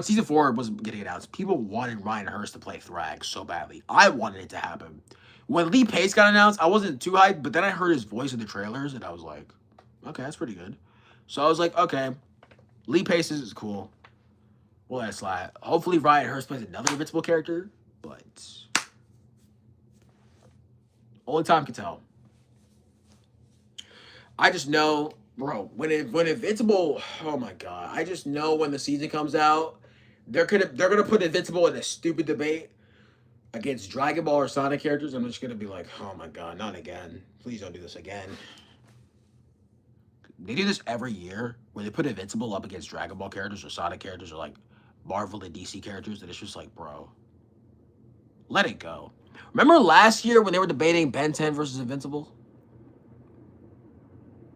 season 4 was getting announced, people wanted Ryan Hurst to play Thrag so badly. I wanted it to happen. When Lee Pace got announced, I wasn't too hyped, but then I heard his voice in the trailers, and I was like, okay, that's pretty good. So I was like, okay, Lee Pace is cool. Well, that's slide. Hopefully, Ryan Hurst plays another Invincible character, but only time can tell. I just know, bro, when Invincible, oh my god, I just know when the season comes out, they're gonna put Invincible in a stupid debate against Dragon Ball or Sonic characters. I'm just gonna be like, oh my god, not again. Please don't do this again. They do this every year where they put Invincible up against Dragon Ball characters or Sonic characters or like Marvel and DC characters, and it's just like, bro, let it go. Remember last year when they were debating Ben 10 versus Invincible?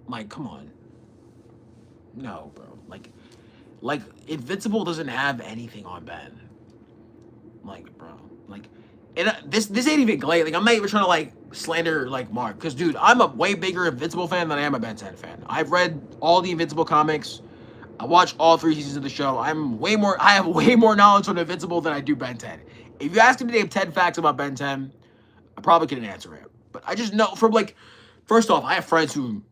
Like, come on. No, bro. Like Invincible doesn't have anything on Ben. Like, bro. Like, and this ain't even glade. Like, I'm not even trying to like slander like Mark, because dude, I'm a way bigger Invincible fan than I am a Ben 10 fan. I've read all the Invincible comics. I watched all 3 seasons of the show. I have way more knowledge on Invincible than I do Ben 10. If you ask me to name 10 facts about Ben 10, I probably couldn't answer it. But I just know from like, first off, I have friends who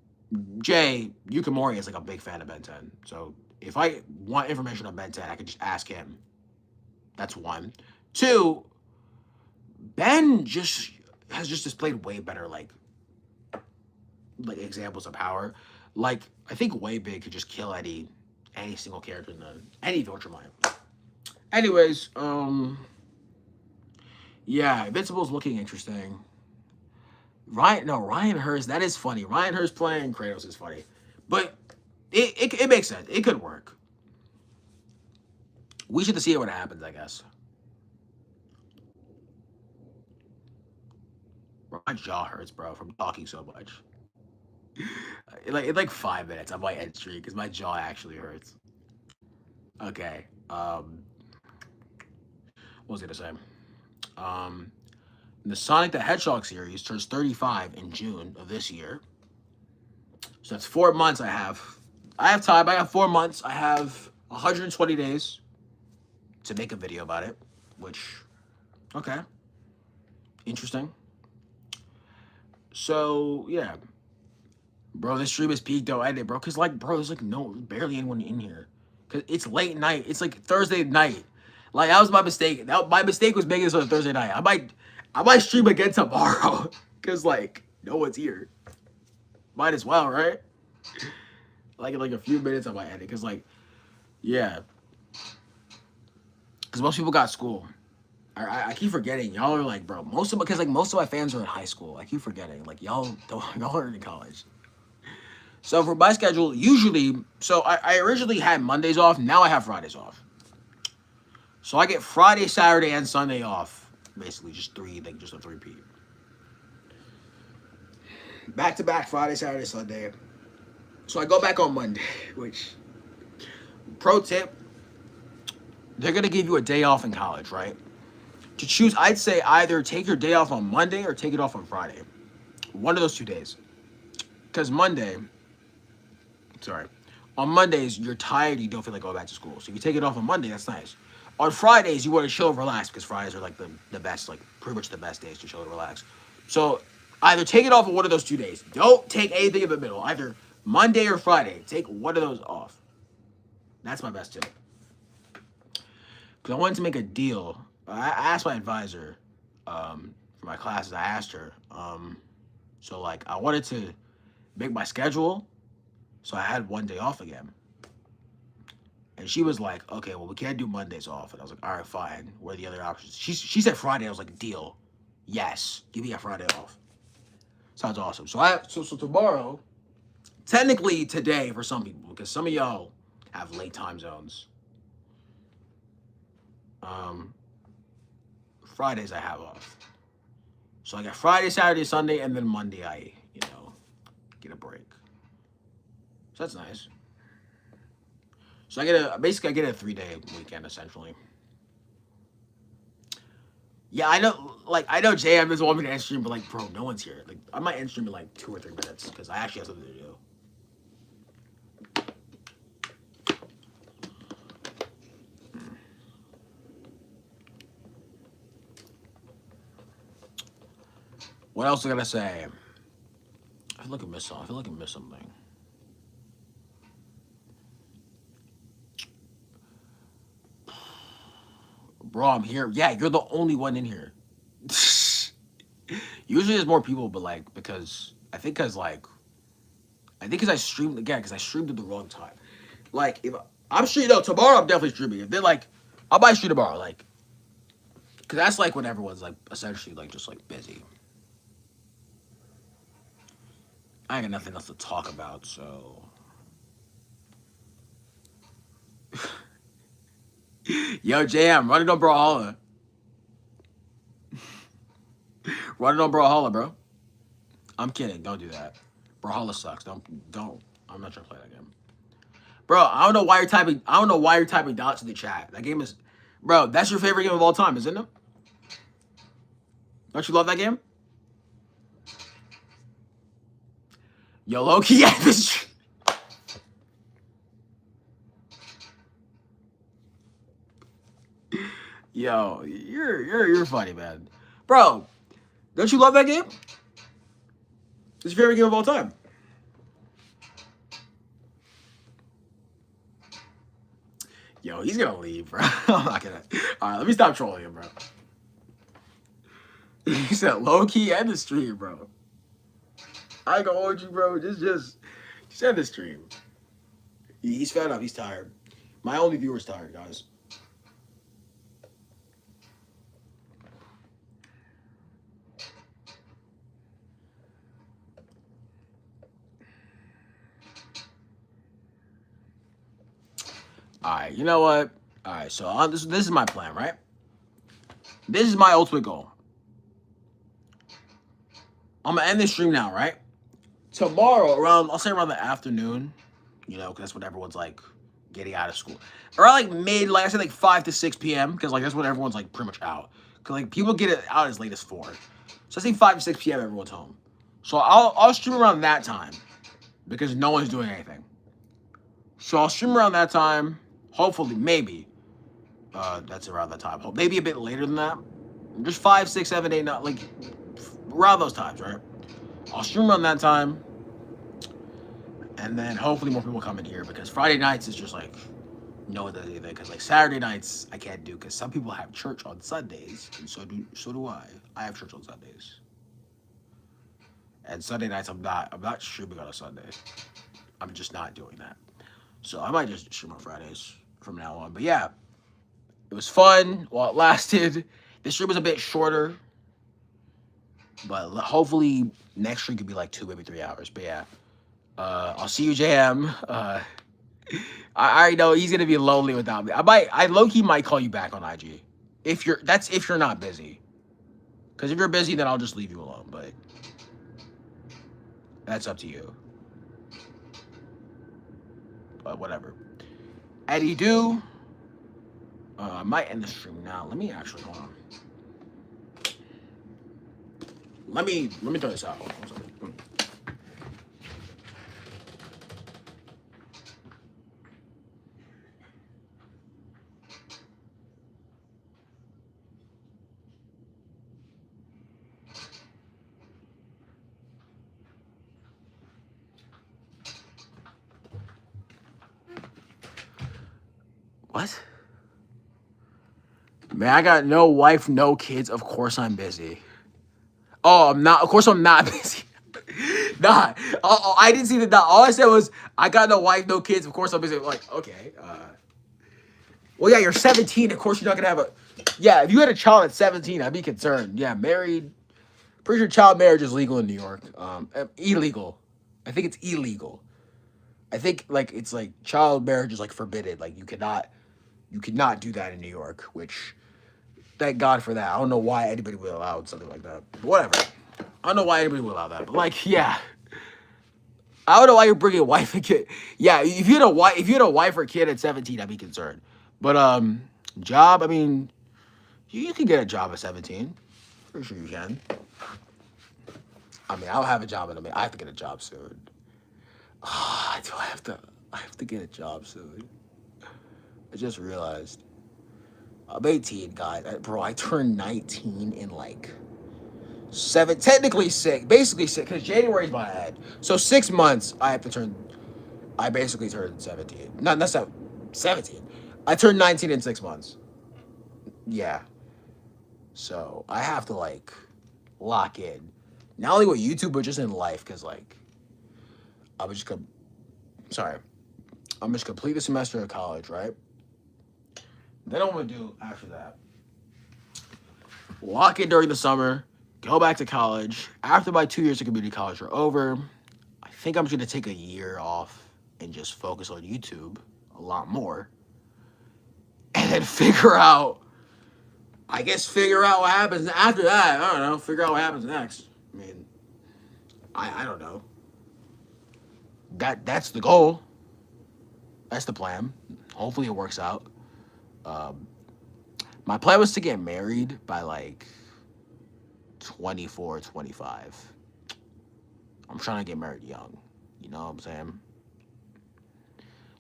Jay Yukamori is like a big fan of Ben 10. So if I want information on Ben 10, I could just ask him. That's one. Two, Ben just has just displayed way better like examples of power. Like I think Waybig could just kill any single character in any Viltrumite. Anyways, yeah, Invincible's looking interesting. Ryan Hurst, that is funny. Ryan Hurst playing Kratos is funny. But it makes sense. It could work. We should see what happens, I guess. Bro, my jaw hurts, bro, from talking so much. In like 5 minutes, I might end stream because my jaw actually hurts. Okay. What was I gonna say? Um, the Sonic the Hedgehog series turns 35 in June of this year. So that's 4 months I have. I have time. I have 4 months. I have 120 days to make a video about it, which, okay, interesting. So, yeah. Bro, this stream is peaked though, edit, bro. Cause like, bro, there's like barely anyone in here. Cause it's late night. It's like Thursday night. Like that was my mistake. My mistake was making this on a Thursday night. I might stream again tomorrow. Cause like no one's here. Might as well, right? Like in like a few minutes I might edit. Cause like, yeah. Cause most people got school. I keep forgetting. Y'all are like, bro, because like most of my fans are in high school. I keep forgetting. Like y'all are in college. So for my schedule, usually, so I originally had Mondays off. Now I have Fridays off. So I get Friday, Saturday, and Sunday off. Basically, just three, like just a three-peat. Back to back, Friday, Saturday, Sunday. So I go back on Monday, which, pro tip, they're going to give you a day off in college, right? To choose, I'd say either take your day off on Monday or take it off on Friday. One of those 2 days. Because sorry, on Mondays, you're tired, you don't feel like going back to school. So if you take it off on Monday, that's nice. On Fridays, you want to chill and relax because Fridays are like the best, like pretty much the best days to chill and relax. So either take it off on one of those 2 days. Don't take anything in the middle. Either Monday or Friday. Take one of those off. That's my best tip. Because I wanted to make a deal. I asked my advisor for my classes. I asked her. So like I wanted to make my schedule so I had one day off again. And she was like, okay, well, we can't do Mondays off. And I was like, all right, fine. What are the other options? She said Friday. I was like, deal. Yes. Give me a Friday off. Sounds awesome. So tomorrow, technically today for some people, because some of y'all have late time zones. Fridays I have off. So I got Friday, Saturday, Sunday, and then Monday I, get a break. So that's nice. So I get a 3-day weekend essentially. Yeah, I know JM doesn't want me to end stream, but like, bro, no one's here. Like, I might end stream in like 2 or 3 minutes because I actually have something to do. What else I gotta say? I feel like I missed something. Bro, I'm here. Yeah, you're the only one in here. Usually there's more people, but like because I think because I streamed again because I streamed at the wrong time. Like if I'm streaming, no, tomorrow I'm definitely streaming. If they're like, I might stream tomorrow, like, because that's like when everyone's like essentially like just like busy. I ain't got nothing else to talk about, so. Yo, JM, run it on Brawlhalla. Run it on Brawlhalla, bro. I'm kidding. Don't do that. Brawlhalla sucks. Don't. I'm not trying to play that game. Bro, I don't know why you're typing dots in the chat. That game is, bro. That's your favorite game of all time, isn't it? Don't you love that game? Yo, Loki, yeah, this. Yo, you're funny, man. Bro, don't you love that game? It's your favorite game of all time. Yo, he's gonna leave, bro. I'm not gonna. All right, let me stop trolling him, bro. He said low key end the stream, bro. I ain't gonna hold you, bro. Just end the stream. He's fed up. He's tired. My only viewer's tired, guys. All right, you know what? All right, so this is my plan, right? This is my ultimate goal. I'm gonna end this stream now, right? Tomorrow, I'll say around the afternoon, because that's when everyone's like getting out of school. Around like mid, like I said, like 5 to 6 p.m. because like that's when everyone's like pretty much out. Cause like people get it out as late as 4. So I say 5 to 6 p.m. everyone's home. So I'll stream around that time because no one's doing anything. So I'll stream around that time. Hopefully, maybe that's around that time. Maybe a bit later than that. Just 5, 6, 7, 8, 9, like around those times, right? I'll stream around that time. And then hopefully more people come in here because Friday nights is just like no one does anything. Because like Saturday nights I can't do because some people have church on Sundays and so do I. I have church on Sundays. And Sunday nights I'm not streaming on a Sunday. I'm just not doing that. So I might just stream on Fridays from now on. But yeah, it was fun while it lasted. This stream was a bit shorter. But hopefully next stream could be like 2, maybe 3 hours. But yeah. I'll see you, JM. I already know he's gonna be lonely without me. I low key might call you back on IG if you're not busy. Because if you're busy, then I'll just leave you alone. But that's up to you. But whatever. Eddie do. I might end the stream now. Let me actually hold on. Let me throw this out. Hold on, what? Man, I got no wife, no kids. Of course I'm busy. Oh, I'm not. Of course I'm not busy. Nah. I didn't see that. All I said was I got no wife, no kids. Of course I'm busy. Like, okay. Well, yeah, you're 17. Of course you're not gonna have a. Yeah, if you had a child at 17, I'd be concerned. Yeah, married. Pretty sure child marriage is legal in New York. Illegal. I think it's illegal. I think like it's like child marriage is like forbidden. Like you cannot do that in New York. Which thank God for that. I don't know why anybody would allow something like that. But whatever. I don't know why anybody would allow that. But like, yeah. I don't know why you're bringing a wife and kid. Yeah, if you had a wife or kid at 17, I'd be concerned. But job. I mean, you can get a job at 17. Pretty sure you can. I mean, I'll have a job in a minute. I have to get a job soon. Do I have to? I have to get a job soon. I just realized. I'm 18, guys. Bro, I turned 19 in like technically six, basically six, because January's my head. So 6 months, I basically turned 17. Not, that's not 17. I turned 19 in 6 months. Yeah. So I have to like lock in. Not only with YouTube, but just in life, because like, I was just, sorry. I'm just complete the semester of college, right? Then I'm going to do after that. Lock in during the summer, go back to college. After my 2 years of community college are over, I think I'm just going to take a year off and just focus on YouTube a lot more. And then figure out what happens after that. I don't know. Figure out what happens next. I mean, I don't know. That's the goal. That's the plan. Hopefully it works out. Um, my plan was to get married by like 24, 25. I'm trying to get married young. You know what I'm saying?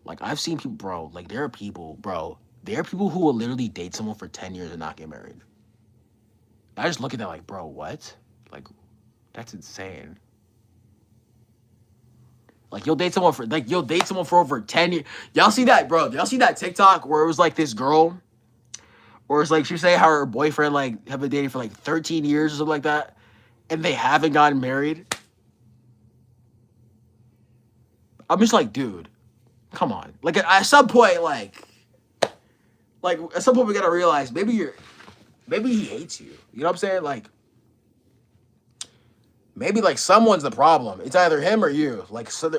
Like, I've seen people, bro. Like, there are people who will literally date someone for 10 years and not get married. I just look at that like, bro, what? Like, that's insane. Like, you'll date someone for over 10 years. Y'all see that, bro? Y'all see that TikTok where it was like this girl, or it's like she say how her boyfriend like have been dating for like 13 years or something like that, and they haven't gotten married? I'm just like, dude, come on. Like at some point, like at some point we gotta realize maybe he hates you. You know what I'm saying? Like maybe like someone's the problem. It's either him or you. Like so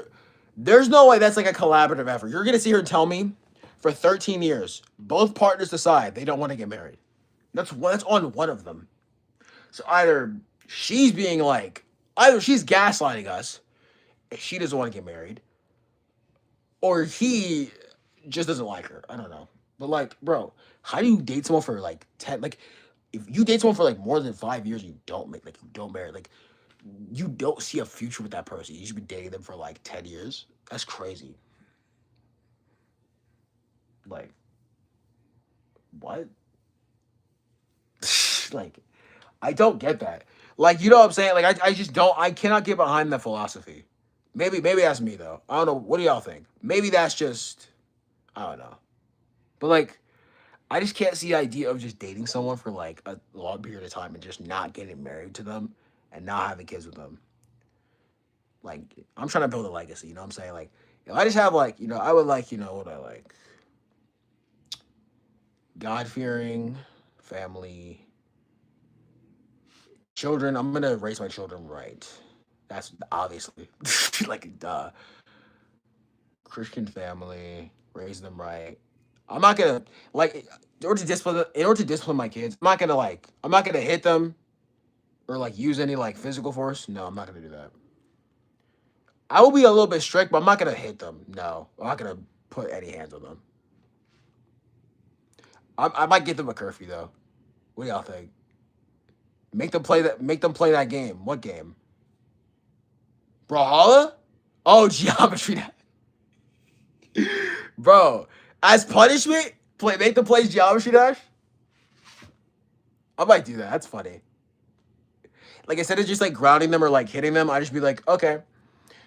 there's no way that's like a collaborative effort. You're gonna sit here and tell me for 13 years, both partners decide they don't want to get married. That's on one of them. So either she's gaslighting us, and she doesn't want to get married, or he just doesn't like her. I don't know. But like, bro, how do you date someone for like 10 like if you date someone for like more than 5 years, you don't marry, like you don't see a future with that person. You should be dating them for like 10 years. That's crazy. Like, what? Like, I don't get that. Like, you know what I'm saying? Like, I just don't, I cannot get behind that philosophy. Maybe that's me though. I don't know. What do y'all think? Maybe that's just, I don't know. But like, I just can't see the idea of just dating someone for like a long period of time and just not getting married to them and not having kids with them. Like, I'm trying to build a legacy, you know what I'm saying? Like, if I just have like, I would like, what I like. God fearing, family, children. I'm gonna raise my children right. That's obviously like duh. Christian family, raise them right. I'm not gonna like in order to discipline my kids. I'm not gonna hit them or like use any like physical force. No, I'm not gonna do that. I will be a little bit strict, but I'm not gonna hit them. No, I'm not gonna put any hands on them. I might give them a curfew though. What do y'all think? Make them play that. Make them play that game. What game? Brawlhalla? Oh, Geometry Dash. Bro, as punishment, make them play Geometry Dash. I might do that. That's funny. Like instead of just like grounding them or like hitting them, I just be like, okay,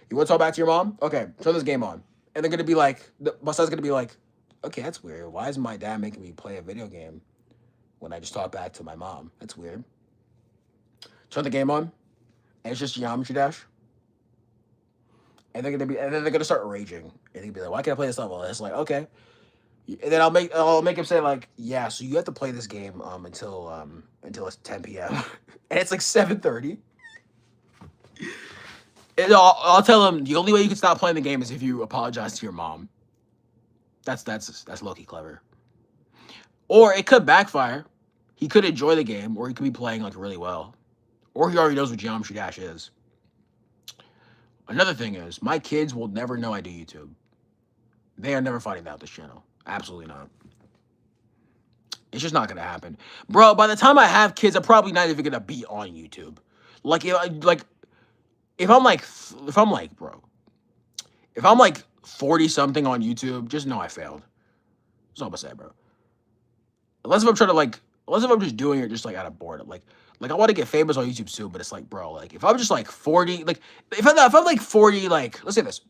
you want to talk back to your mom? Okay, turn this game on. And they're gonna be like, my son's gonna be like, okay, that's weird. Why is my dad making me play a video game when I just talk back to my mom? That's weird. Turn the game on, and it's just Geometry Dash. And then they're gonna start raging. And they'll be like, why can't I play this level? And it's like, okay. And then I'll make him say like, yeah, so you have to play this game until it's 10 p.m. and it's like 7:30. And I'll tell him the only way you can stop playing the game is if you apologize to your mom. That's low-key clever. Or it could backfire. He could enjoy the game, or he could be playing like really well. Or he already knows what Geometry Dash is. Another thing is, my kids will never know I do YouTube. They are never finding out this channel. Absolutely not. It's just not gonna happen, bro. By the time I have kids, I'm probably not even gonna be on YouTube. Like, if I'm like, bro, if I'm like 40 something on YouTube, just know I failed. That's all I'm gonna say, bro. Unless if I'm trying to unless if I'm just doing it just like out of boredom, like I want to get famous on YouTube soon, but it's like, bro, like if I'm just like 40, like if I'm like 40, like let's say this,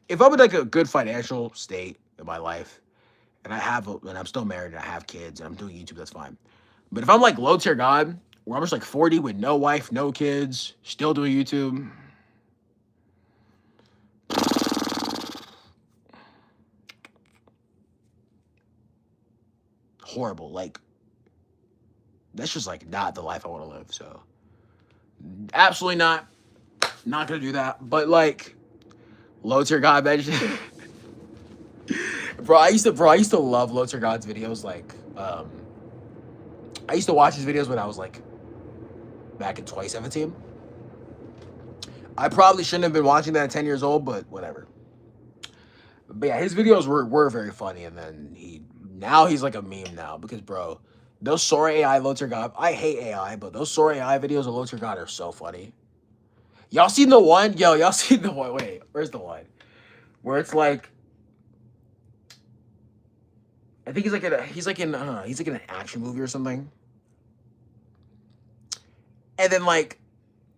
if I'm in like a good financial state in my life, and I'm still married and I have kids and I'm doing YouTube, that's fine. But if I'm like low tier God, where I'm just like 40 with no wife, no kids, still doing YouTube, horrible. Like that's just like not the life I want to live. So absolutely not gonna do that. But like low tier God, man. Bro, I used to love low tier God's videos. Like, I used to watch his videos when I was like back in 2017. I probably shouldn't have been watching that at 10 years old, but whatever. But yeah, his videos were very funny, and then he's like a meme now because bro, those Sora AI low tier God, I hate AI, but those Sora AI videos of low tier God are so funny. Y'all seen the one? Yo, y'all seen the one? Wait, where's the one? Where it's like, I think he's like in an action movie or something. And then like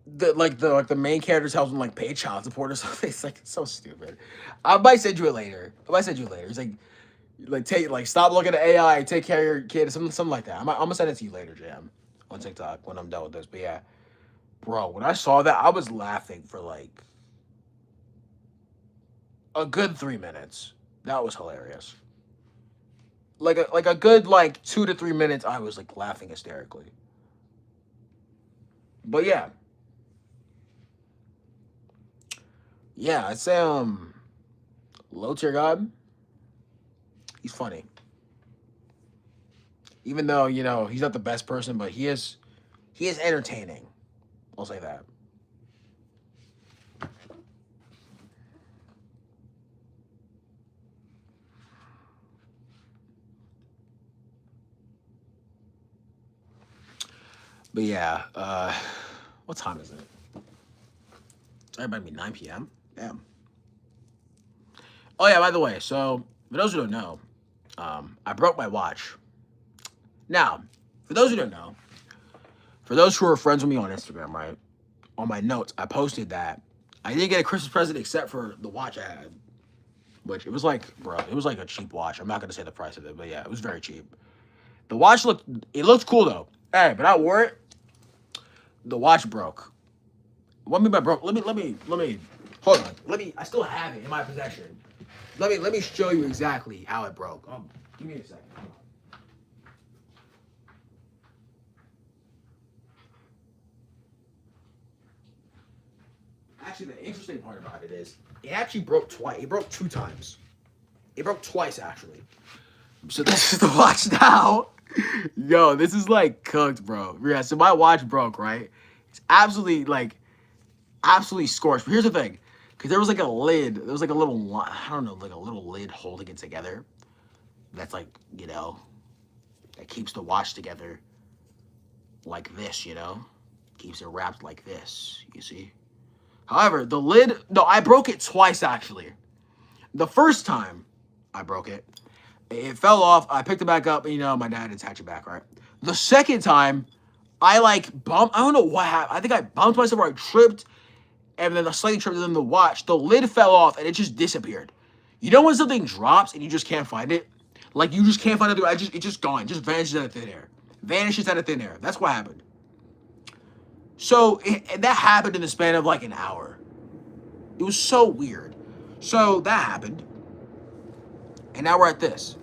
the main character tells him like pay child support or something. It's like so stupid. I might send you it later. It's like stop looking at AI, take care of your kid, something like that. I'm gonna send it to you later, Jam, on TikTok when I'm done with this. But yeah, bro, when I saw that, I was laughing for like a good 3 minutes. That was hilarious. Like a good like 2 to 3 minutes, I was like laughing hysterically. But yeah. Yeah, I'd say low tier God, he's funny. Even though, he's not the best person, but he is entertaining. I'll say that. But yeah, what time is it? Everybody be 9 p.m. Damn. Oh yeah, by the way, so for those who don't know, I broke my watch. Now, for those who don't know, for those who are friends with me on Instagram, right? On my notes, I posted that I didn't get a Christmas present except for the watch I had. Which it was like, bro, it was like a cheap watch. I'm not gonna say the price of it, but yeah, it was very cheap. The watch looked cool though. Hey, but I wore it. The watch broke. What I mean by broke? Let me hold on. I still have it in my possession. Let me show you exactly how it broke. Give me a second. actually, the interesting part about it is it actually broke twice. It broke 2 times. It broke twice, actually. So this is the watch now. Yo, this is like cooked, bro. Yeah, so my watch broke, right? It's absolutely like absolutely scorched. But here's the thing, because there was like a lid. There was like a little, I don't know, like a little lid holding it together. That's like, you know, that keeps the watch together like this, you know? Keeps it wrapped like this, you see? However, the lid, no, I broke it twice actually. The first time I broke it, it fell off. I picked it back up, and you know, my dad attached it back, right? The second time, I like bumped, I don't know what happened. I think I bumped myself or I tripped, and then the slightly tripped, and then the watch, the lid fell off, and it just disappeared. You know when something drops and you just can't find it? Like, you just can't find it. It's just gone. It just vanishes out of thin air. Vanishes out of thin air. That's what happened. So, that happened in the span of like an hour. It was so weird. So, that happened. And now we're at this.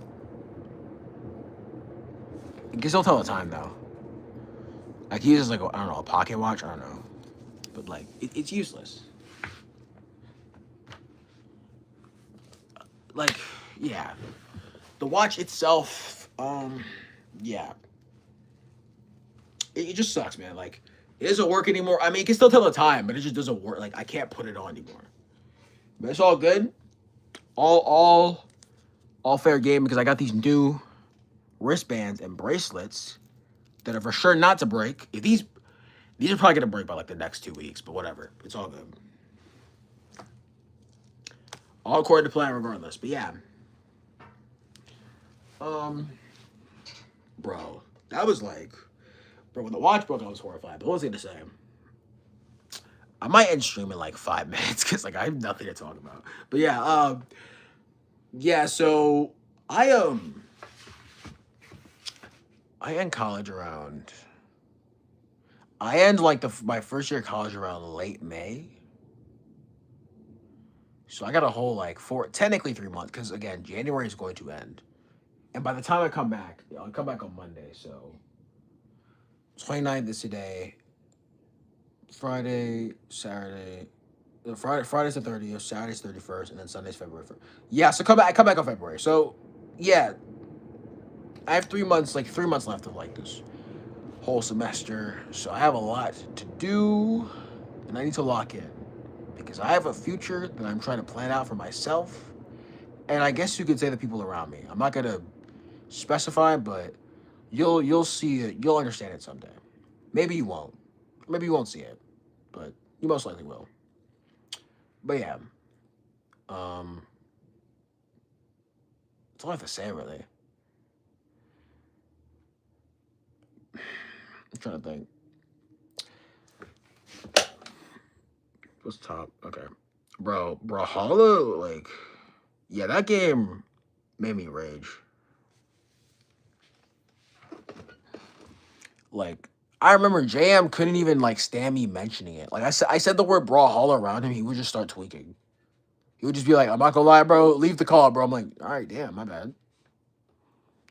I guess don't tell the time, though. Like, he uses, like, I don't know, a pocket watch? I don't know. But, like, it's useless. Like, yeah. The watch itself, yeah. It just sucks, man. Like, it doesn't work anymore. I mean, it can still tell the time, but it just doesn't work. Like, I can't put it on anymore. But it's all good. All fair game, because I got these new wristbands and bracelets that are for sure not to break. If these are probably gonna break by like the next 2 weeks, but whatever. It's all good. All according to plan, regardless. But yeah, bro, that was like, bro, when the watch broke, I was horrified. But what was I gonna say? I might end stream in like 5 minutes because like I have nothing to talk about. But yeah, yeah. So I end college around. I end like my first year of college around late May. So I got a whole like technically 3 months, because again, January is going to end. And by the time I come back, I'll come back on Monday. So 29th is today. Friday, Saturday. Friday's the 30th, Saturday's 31st, and then Sunday's February 1st. Yeah, so come back on February. So yeah, I have 3 months, like 3 months left of like this whole semester. So I have a lot to do, and I need to lock in, because I have a future that I'm trying to plan out for myself, and I guess you could say the people around me. I'm not gonna specify, but you'll see it. You'll understand it someday. Maybe you won't. Maybe you won't see it, but you most likely will. But yeah, that's all I have to say, really. I'm trying to think. What's top? Okay. Brawlhalla, like, yeah, that game made me rage. Like, I remember JM couldn't even like stand me mentioning it. Like I said the word Brawlhalla around him, he would just start tweaking. He would just be like, "I'm not gonna lie, bro. Leave the call, bro." I'm like, "All right, damn, my bad."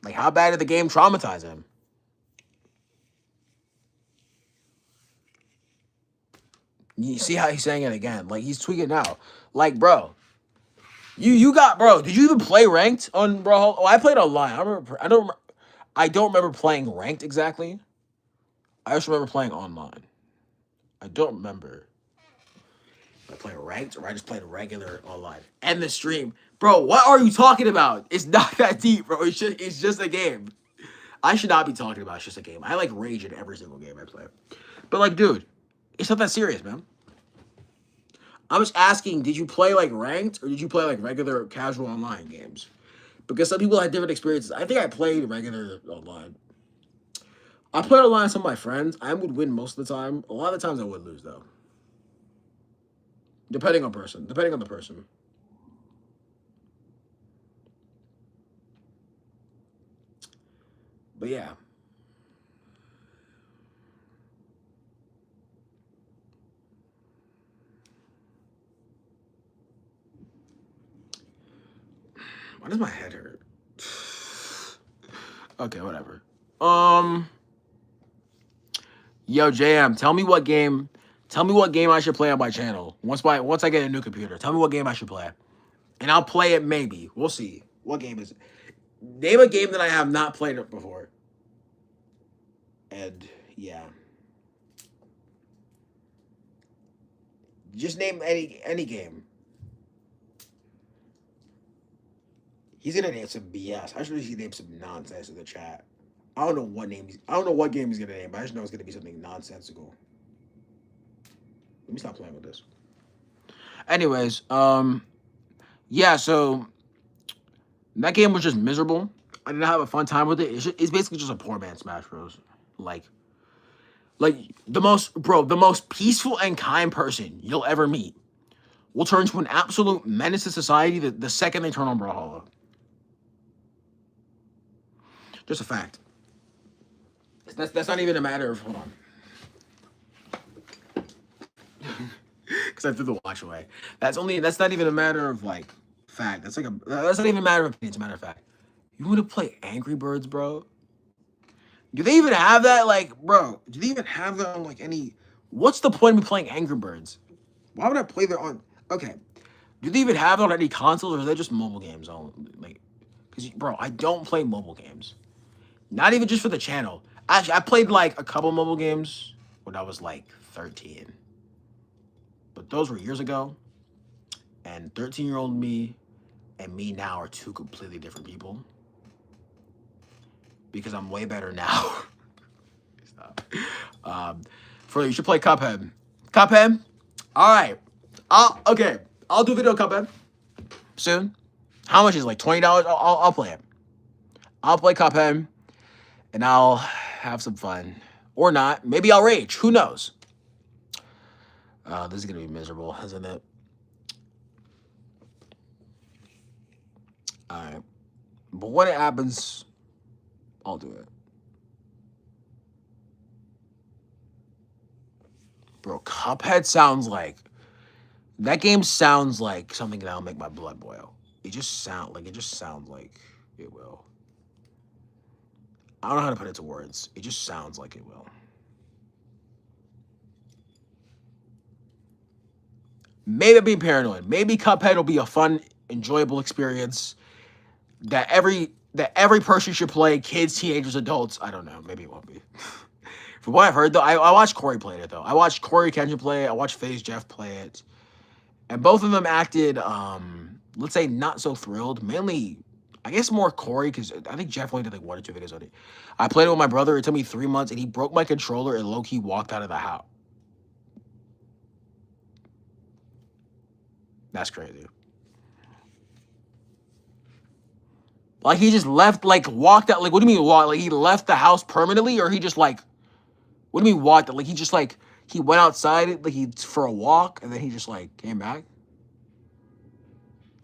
Like, how bad did the game traumatize him? You see how he's saying it again? Like, he's tweaking now. Like, bro, you got, bro. Did you even play ranked on Brawlhalla? Oh, I played online. I don't remember playing ranked exactly. I just remember playing online. I don't remember if I played ranked or I just played regular online. And the stream. Bro, what are you talking about? It's not that deep, bro. It's just a game. I should not be talking about it's just a game. I like rage in every single game I play. But like, dude, it's not that serious, man. I'm just asking, did you play like ranked or did you play like regular casual online games? Because some people had different experiences. I think I played regular online. I played online with some of my friends. I would win most of the time. A lot of the times I would lose, though. Depending on the person. But yeah. Why does my head hurt? Okay, whatever. Yo, JM, tell me what game Tell me what game I should play on my channel. Once I get a new computer, tell me what game I should play. And I'll play it maybe. We'll see. What game is it? Name a game that I have not played it before. And yeah. Just name any game. He's gonna name some BS. I should name some nonsense in the chat. I don't know what name I don't know what game he's gonna name, but I just know it's gonna be something nonsensical. Let me stop playing with this. Anyways, yeah, so that game was just miserable. I didn't have a fun time with it. It's basically just a poor man Smash Bros. Like, the most peaceful and kind person you'll ever meet will turn to an absolute menace to society the second they turn on Brawlhalla. Just a fact. That's not even a matter of, hold on. Because I threw the watch away. That's not even a matter of like fact. That's not even a matter of opinion. It's a matter of fact. You want to play Angry Birds, bro? Do they even have that? Like, bro, do they even have that on like any? What's the point of me playing Angry Birds? Why would I play that on? Okay, do they even have it on any consoles, or are they just mobile games only? Like, because bro, I don't play mobile games. Not even just for the channel. Actually, I played like a couple mobile games when I was like 13. But those were years ago. And 13-year-old me and me now are two completely different people. Because I'm way better now. Stop. You should play Cuphead. Cuphead? Alright. Okay. I'll do video Cuphead soon. How much is it? Like $20? I'll play it. I'll play Cuphead. And I'll have some fun. Or not. Maybe I'll rage. Who knows? This is going to be miserable, isn't it? Alright. But when it happens, I'll do it. Bro, Cuphead sounds like... That game sounds like something that'll make my blood boil. It just sounds like it will. I don't know how to put it to words. It just sounds like it will. Maybe I'm being paranoid. Maybe Cuphead will be a fun, enjoyable experience that every person should play. Kids, teenagers, adults. I don't know. Maybe it won't be. From what I've heard, though, I watched Corey play it, though. I watched Corey Kenshin play it. I watched FaZe Jeff play it. And both of them acted, let's say, not so thrilled. Mainly, I guess more Corey, because I think Jeff only did like 1 or 2 videos on it. I played it with my brother. It took me 3 months, and he broke my controller and low-key walked out of the house. That's crazy. Like, he just left, like, walked out. Like, what do you mean walked? Like, he left the house permanently? Or he just, like, what do you mean walked out? Like, he just, like, he went outside, like, for a walk, and then he just, like, came back?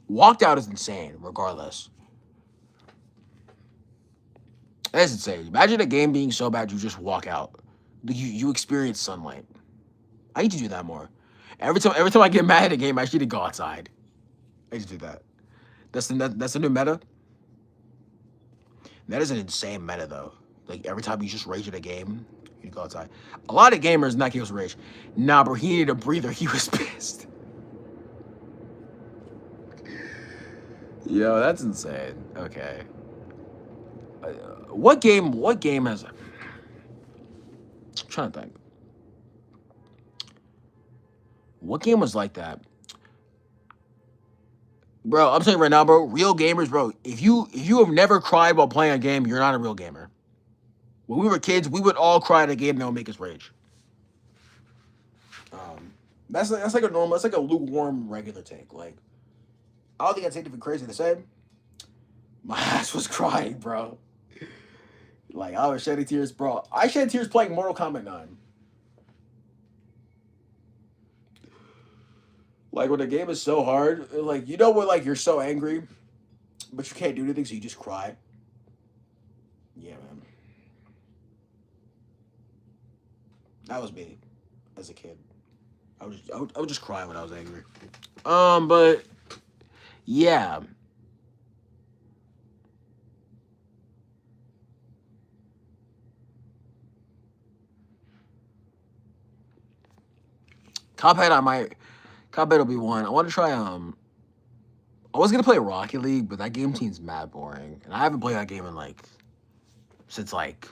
Walked out is insane, regardless. That's insane. Imagine a game being so bad you just walk out. You experience sunlight. I need to do that more. Every time I get mad at a game, I actually need to go outside. I need to do that. That's the new meta. That is an insane meta, though. Like, every time you just rage at a game, you go outside. A lot of gamers not games rage. Nah, bro, he needed a breather. He was pissed. Yo, that's insane. Okay. What game has... I'm trying to think. What game was like that? Bro, I'm saying right now, bro, real gamers, bro, if you have never cried while playing a game, you're not a real gamer. When we were kids, we would all cry at a game that would make us rage. That's like a normal, that's like a lukewarm, regular take. Like, I don't think I'd say anything crazy to say. My ass was crying, bro. Like, I was shedding tears, bro. I shed tears playing Mortal Kombat 9. Like, when the game is so hard, like, you know when, like, you're so angry, but you can't do anything, so you just cry? Yeah, man. That was me as a kid. I would just cry when I was angry. But yeah. Cuphead, Cuphead will be one. I want to try I was gonna play Rocket League, but that game seems mad boring, and I haven't played that game in like since like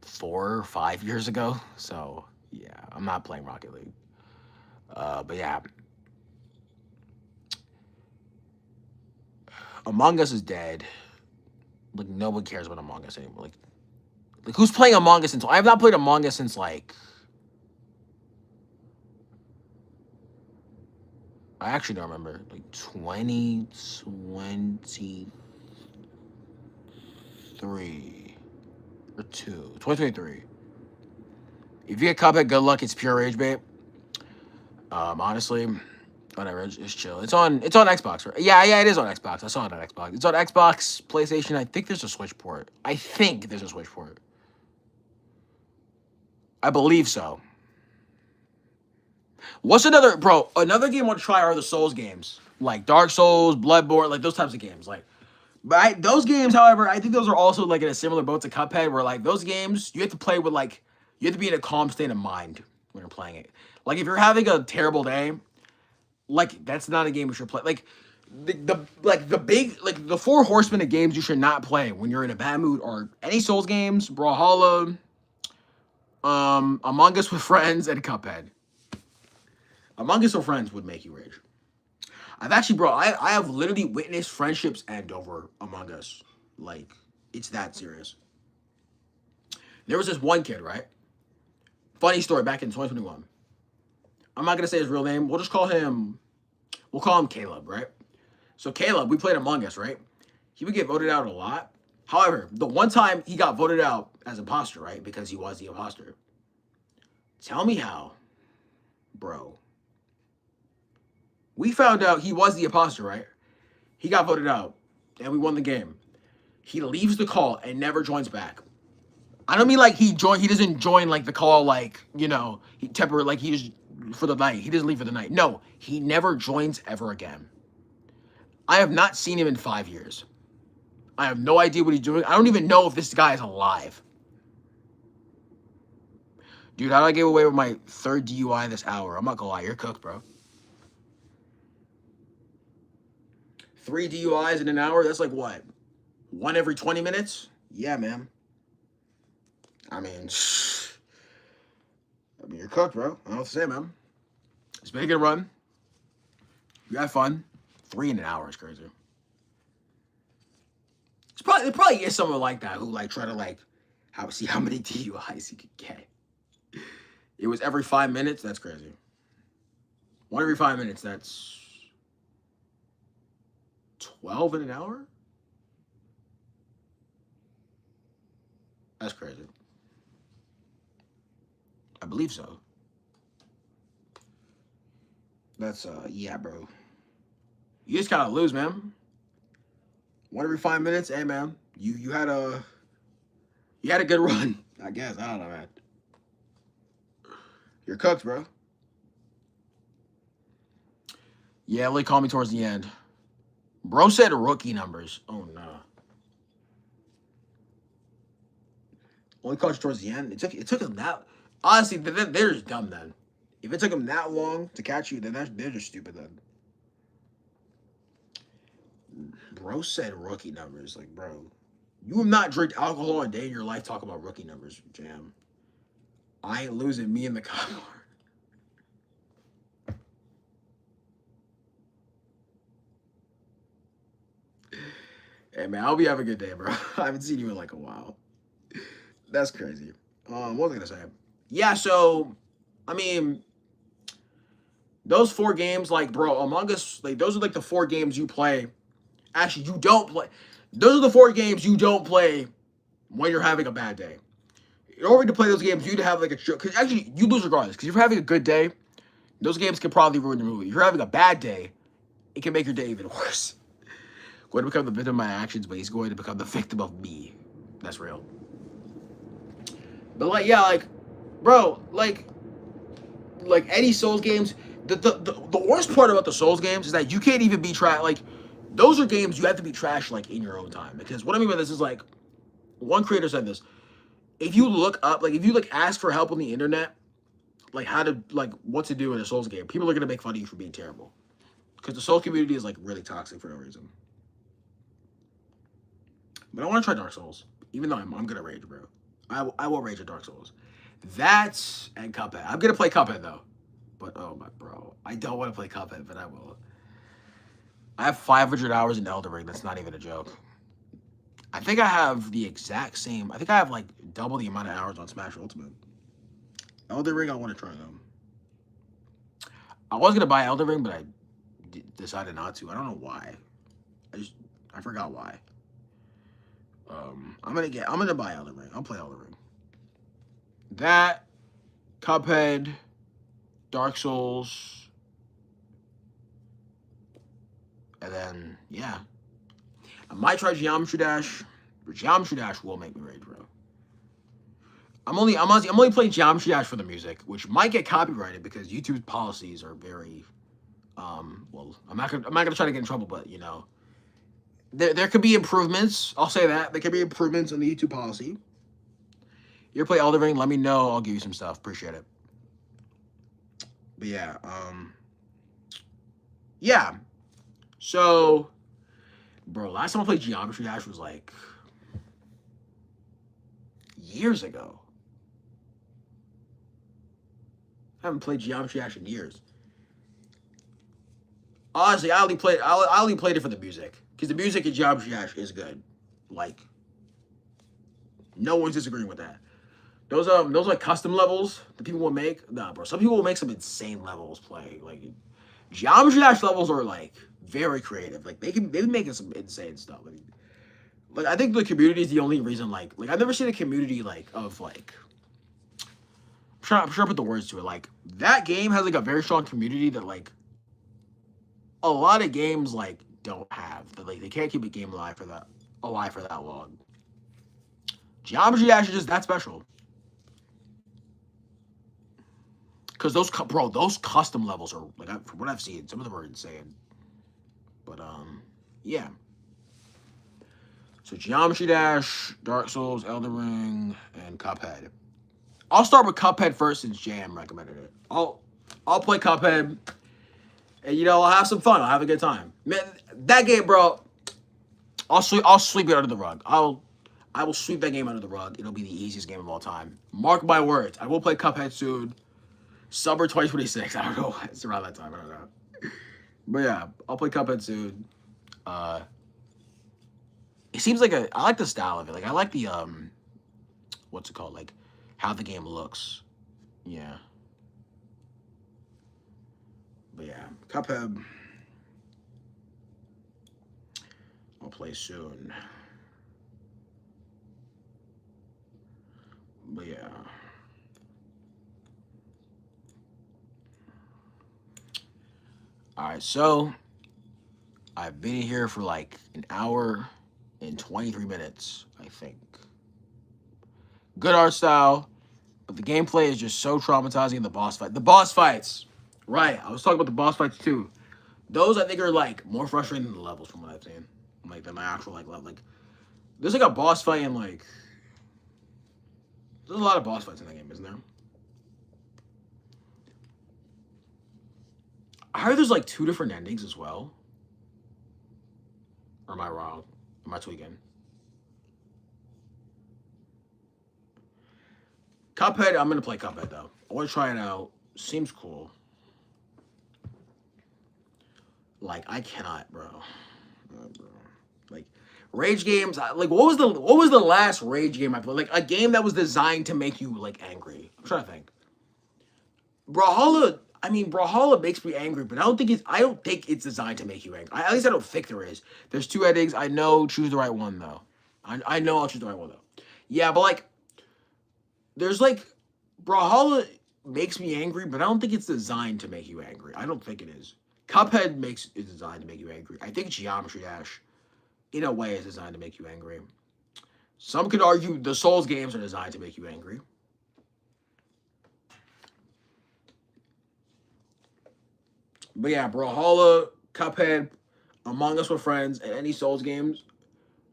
4 or 5 years ago. So yeah, I'm not playing Rocket League. But yeah, Among Us is dead. Like no one cares about Among Us anymore. Like who's playing Among Us until I have not played Among Us since like I actually don't remember like 2023 or 2023. If you get Cuphead, good luck. It's pure rage bait. Honestly, whatever. It's chill. It's on Xbox, right? Yeah, it is on Xbox. I saw it on Xbox. It's on Xbox, PlayStation. I think there's a Switch port. I think there's a Switch port. I believe so. What's another game I want to try are the Souls games. Like Dark Souls, Bloodborne, like those types of games. Like but those games, however, I think those are also like in a similar boat to Cuphead, where like those games you have to play with like you have to be in a calm state of mind when you're playing it. Like if you're having a terrible day, like that's not a game you should play. Like the four horsemen of games you should not play when you're in a bad mood are any Souls games, Brawlhalla, Among Us with Friends, and Cuphead. Among Us with Friends would make you rage. I've actually, bro, I have literally witnessed friendships end over Among Us. Like, it's that serious. There was this one kid, right? Funny story, back in 2021. I'm not gonna say his real name. We'll call him Caleb, right? So Caleb, we played Among Us, right? He would get voted out a lot. However, the one time he got voted out as imposter, right? Because he was the imposter. Tell me how, bro. We found out he was the imposter, right? He got voted out, and we won the game. He leaves the call and never joins back. I don't mean like he doesn't join like the call like, he temporary like he just for the night. He doesn't leave for the night. No, he never joins ever again. I have not seen him in 5 years. I have no idea what he's doing. I don't even know if this guy is alive. Dude, how did I get away with my third DUI this hour? I'm not gonna lie, you're cooked, bro. 3 DUIs in an hour? That's like what? 1 every 20 minutes? Yeah, man. I mean, you're cooked, bro. I don't know what to say, man. Just make it a run. You have fun. 3 in an hour is crazy. There probably is someone like that who like try to like see how many DUIs he could get. It was every 5 minutes. That's crazy. 1 every 5 minutes. That's 12 in an hour? That's crazy. I believe so. That's, yeah, bro. You just gotta lose, man. 1 every 5 minutes. Hey, man. You had a good run, I guess. I don't know, man. You're cooked, bro. Yeah, Lee called me towards the end. Bro said rookie numbers. Oh, no. Only called you towards the end. It took him that. Honestly, they're just dumb then. If it took them that long to catch you, then they're just stupid then. Bro said rookie numbers. Like, bro, you have not drank alcohol a day in your life. Talk about rookie numbers, Jam. I ain't losing me in the car. Hey, man, I hope you have a good day, bro. I haven't seen you in like a while. That's crazy. What was I gonna say? Yeah, so, I mean, those 4 games, like, bro, Among Us, like, those are like the 4 games you play. Actually, you don't play. Those are the 4 games you don't play when you're having a bad day. In order to play those games, you need to have like a because actually you lose regardless. Because if you're having a good day, those games can probably ruin your movie. If you're having a bad day, it can make your day even worse. Going to become the victim of my actions, but he's going to become the victim of me. That's real. But like, yeah, like, bro, like any Souls games, the worst part about the Souls games is that you can't even be like, those are games you have to be trash like in your own time. Because what I mean by this is like, one creator said this. If you look up, like if you like ask for help on the internet like how to like what to do in a Souls game, people are gonna make fun of you for being terrible because the Souls community is like really toxic for no reason. But I want to try Dark Souls, even though I'm gonna rage, bro. I will rage at Dark Souls. That's and Cuphead. I'm gonna play Cuphead though. But oh my bro, I don't want to play Cuphead, but I will. I have 500 hours in Elden Ring. That's not even a joke. I think I have the exact same. I think I have like double the amount of hours on Smash Ultimate. Elden Ring, I want to try them. I was gonna buy Elden Ring, but I decided not to. I don't know why. I forgot why. I'm gonna buy Elden Ring. I'll play Elden Ring. That, Cuphead, Dark Souls, and then yeah, I might try Geometry Dash. But Geometry Dash will make me rage, bro. I'm only playing Geometry Dash for the music, which might get copyrighted because YouTube's policies are very, well, I'm not gonna try to get in trouble, but you know, there could be improvements. I'll say that there could be improvements in the YouTube policy. You ever play Elden Ring? Let me know. I'll give you some stuff. Appreciate it. But yeah, yeah. So, bro, last time I played Geometry Dash was like years ago. I haven't played Geometry Dash in years. Honestly, I only played it for the music because the music in Geometry Dash is good. Like, no one's disagreeing with that. Those like custom levels that people will make. Nah, bro. Some people will make some insane levels play. Like, Geometry Dash levels are like very creative. Like they've been making some insane stuff. Like I think the community is the only reason. Like I've never seen a community like of like. I'm sure I put the words to it. Like that game has like a very strong community that like a lot of games like don't have. That like they can't keep a game alive for that long. Geometry Dash is just that special. Because those custom levels are like from what I've seen, some of them are insane. But yeah. So Geometry Dash, Dark Souls, Elden Ring, and Cuphead. I'll start with Cuphead first since Jam recommended it. I'll play Cuphead, and you know I'll have some fun. I'll have a good time. Man, that game, bro. I'll sweep it under the rug. I will sweep that game under the rug. It'll be the easiest game of all time. Mark my words. I will play Cuphead soon. Summer 2026. I don't know. It's around that time. I don't know. But yeah, I'll play Cuphead soon. It seems like I like the style of it. Like I like the what's it called? Like how the game looks. Yeah. But yeah, Cuphead. I'll play soon. But yeah. Alright, so I've been here for like an hour and 23 minutes, I think. Good art style, but the gameplay is just so traumatizing in the boss fight. The boss fights! Right, I was talking about the boss fights too. Those I think are like more frustrating than the levels from what I've seen. Like than my actual like level. Like there's like a boss fight in like there's a lot of boss fights in that game, isn't there? I heard there's like 2 different endings as well. Or am I wrong? Am I tweaking? Cuphead, I'm gonna play Cuphead though. I want to try it out. Seems cool. Like I cannot, bro. Like rage games. Like what was the last rage game I played? Like a game that was designed to make you like angry. I'm trying to think. Brawlhalla. I mean, Brawlhalla makes me angry, but I don't think it's designed to make you angry. At least I don't think there is. There's 2 endings. I know choose the right one though. I know I'll choose the right one though. Yeah, but like there's like Brawlhalla makes me angry, but I don't think it's designed to make you angry. I don't think it is. Cuphead is designed to make you angry. I think Geometry Dash, in a way, is designed to make you angry. Some could argue the Souls games are designed to make you angry. But yeah, Brawlhalla, Cuphead, Among Us with Friends, and any Souls games,